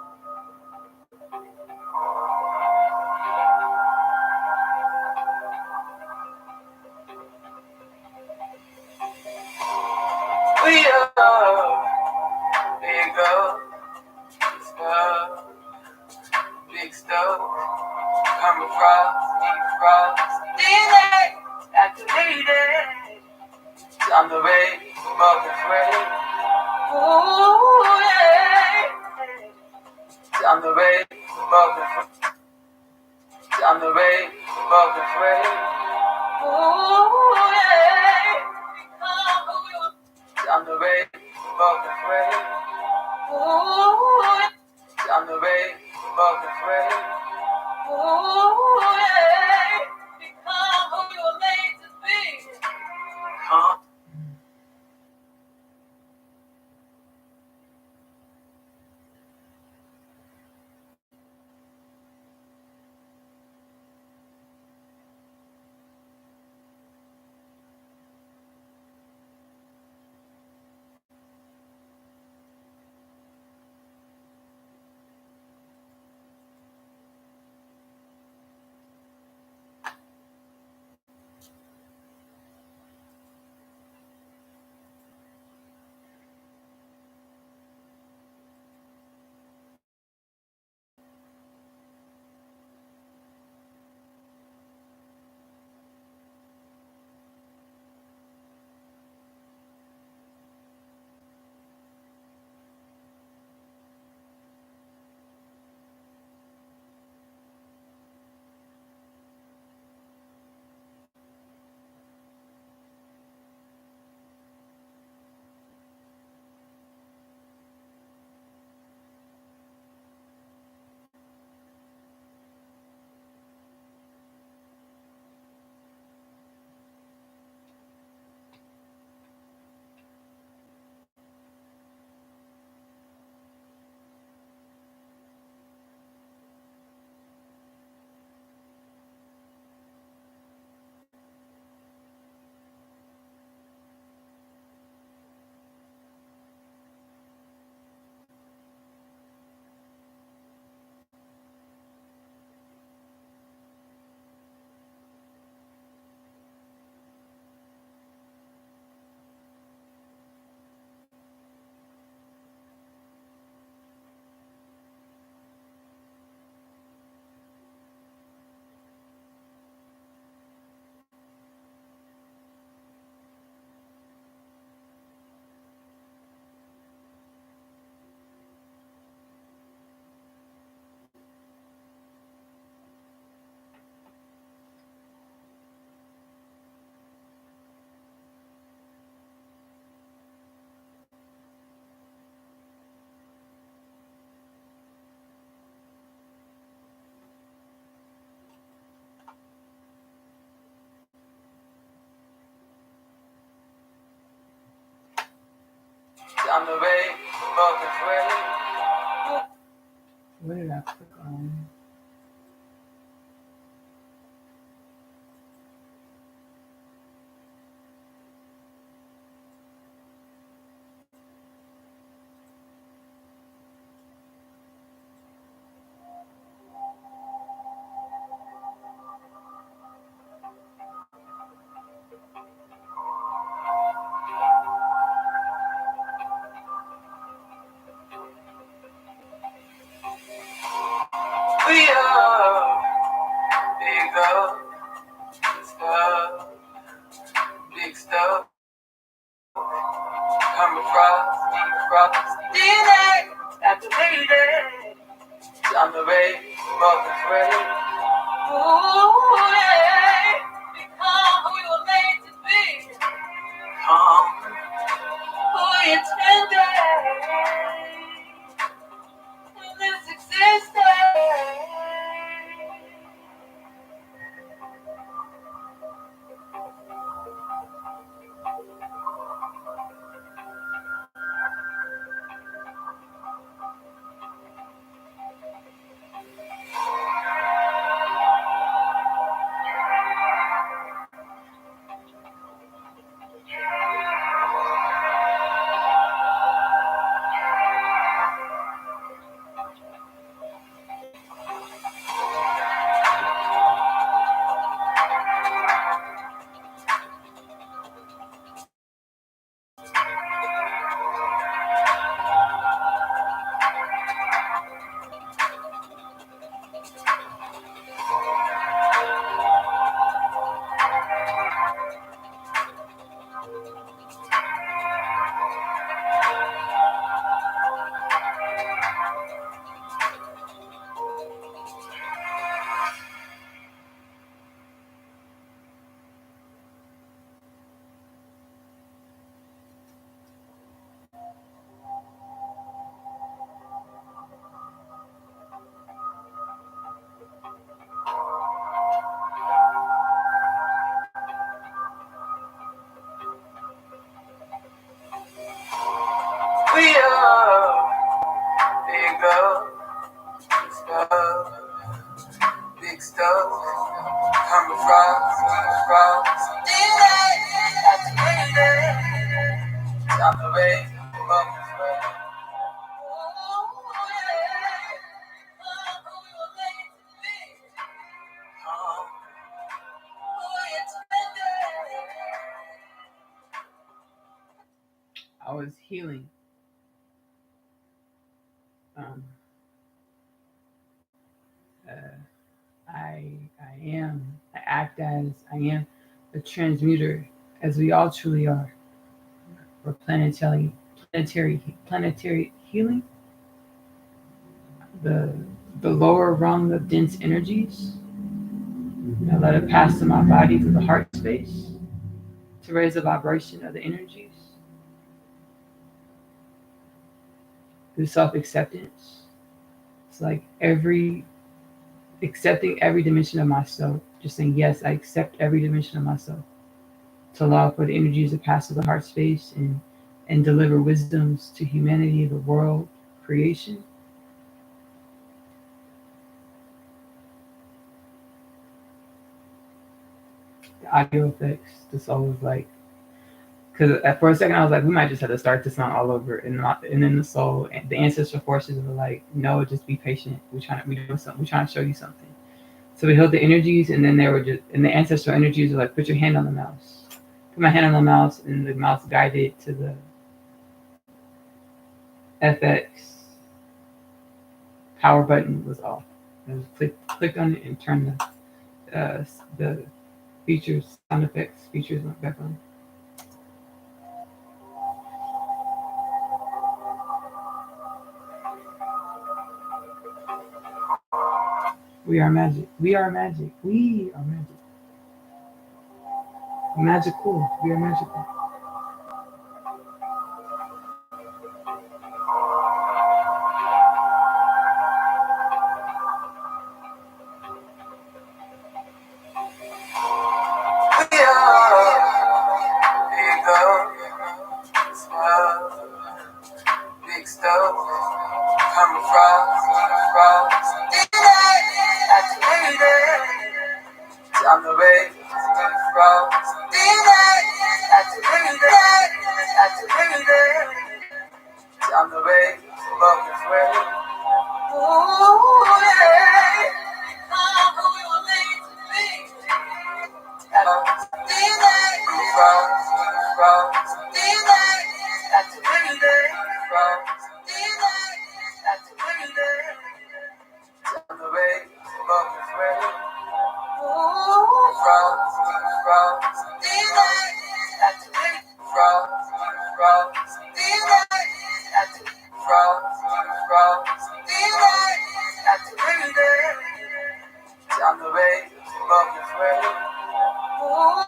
I'm the ray above the gray. What did I click on? We are big up stuff, big stuff. Come across, deep frost, DNA activated. I'm the ray above the gray. Ooh, yeah. Become who you were made to be. Come who you intended. In this existence. We are big up stuff, big stuff. Come across, DNA activated. I'm the ray above the gray. Ooh, yeah. Come who you were made to be. Come who you intended. I was healing. I act as, I am a transmuter, as we all truly are. For planetary healing, the lower rung of dense energies. I let it pass to my body through the heart space to raise the vibration of the energies. Through self-acceptance. It's like accepting every dimension of myself. Just saying, yes, I accept every dimension of myself. To allow for the energies to pass through the heart space and deliver wisdoms to humanity, the world, creation. The audio effects, the soul was like, because for a second I was like, we might just have to start this song all over, and then the soul, and the ancestral forces were like, no, just be patient. We're trying to show you something. So we held the energies, and then and the ancestral energies were like, put your hand on the mouse. Put my hand on the mouse, and the mouse guided to the FX power button was off. I just clicked on it and turned the features, sound effects features went back on. We are magic. We are magic. We are magic. Magical. We are magical. We are big up stuff, I'm the way, above the way. Ooh, yeah. Become who we were made to be. I'm the way, above the way. Ooh,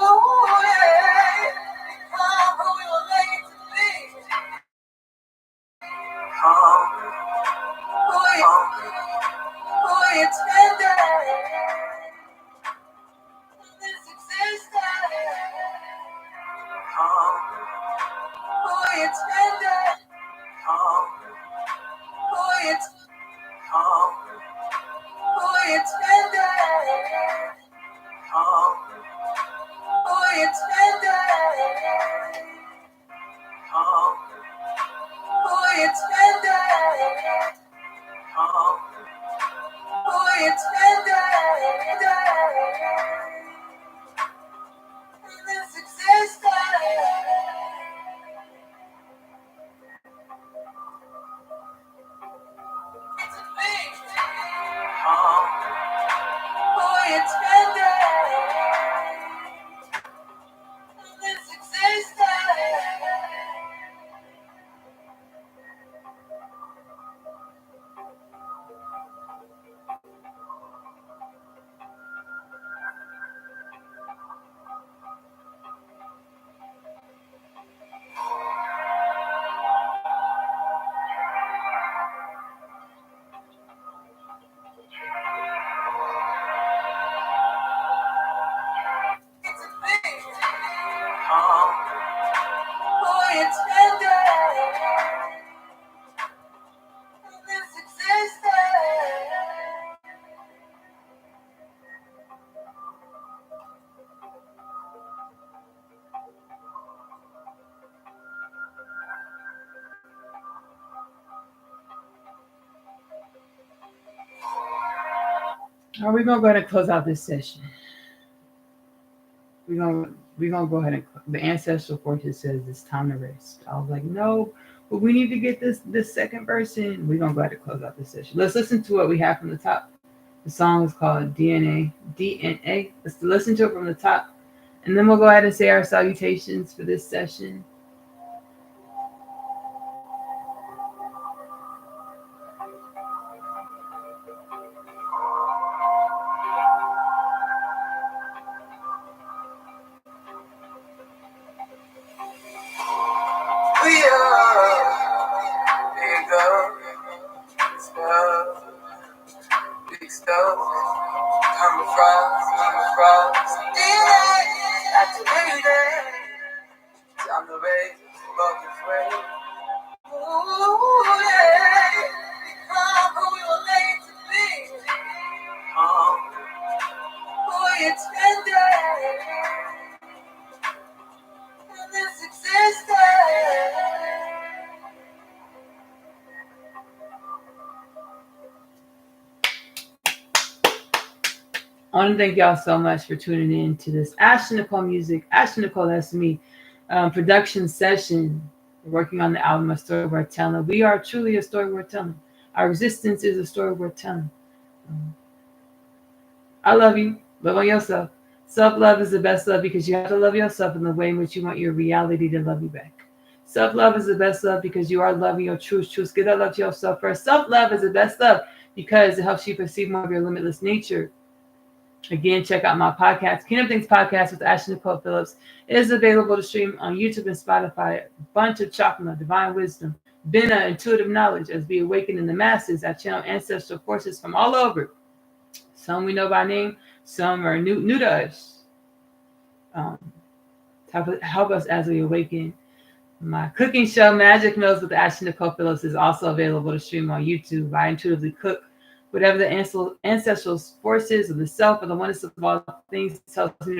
yeah. Become who we were made to be. Come, who you tender. This existence. Come, who you tender. Come, who you come, who you tender. Come, who you tender. Come, who you tender. Come, who you tender. This existence. Are we gonna go ahead and close out this session? We're gonna go ahead and the ancestral forces says it's time to rest. I was like, no, but we need to get this second verse in. We're gonna go ahead and close out this session. Let's listen to what we have from the top. The song is called DNA. Let's listen to it from the top, and then we'll go ahead and say our salutations for this session. Big stuff, I'm across, activated. I'm the way, above the way. Ooh, yeah. Become who we were made to be. Who you tender. In this existence. I want to thank y'all so much for tuning in to this Nicole music. Nicole, that's me. Production session. We're working on the album, A Story Worth Telling. We are truly a story worth telling. Our existence is a story worth telling. I love you. Love on yourself. Self-love is the best love because you have to love yourself in the way in which you want your reality to love you back. Self-love is the best love because you are loving your truth. Give that love to yourself first. Self-love is the best love because it helps you perceive more of your limitless nature. Again, check out my podcast, Kingdom Things Podcast with Nicole Phillips. It is available to stream on YouTube and Spotify. A bunch of chakra, divine wisdom, Bina, intuitive knowledge as we awaken in the masses. I channel ancestral forces from all over. Some we know by name, some are new to us. Help us as we awaken. My cooking show, Magic Meals with Nicole Phillips, is also available to stream on YouTube. I intuitively cook whatever the ancestral forces of the self or the oneness of all things tells me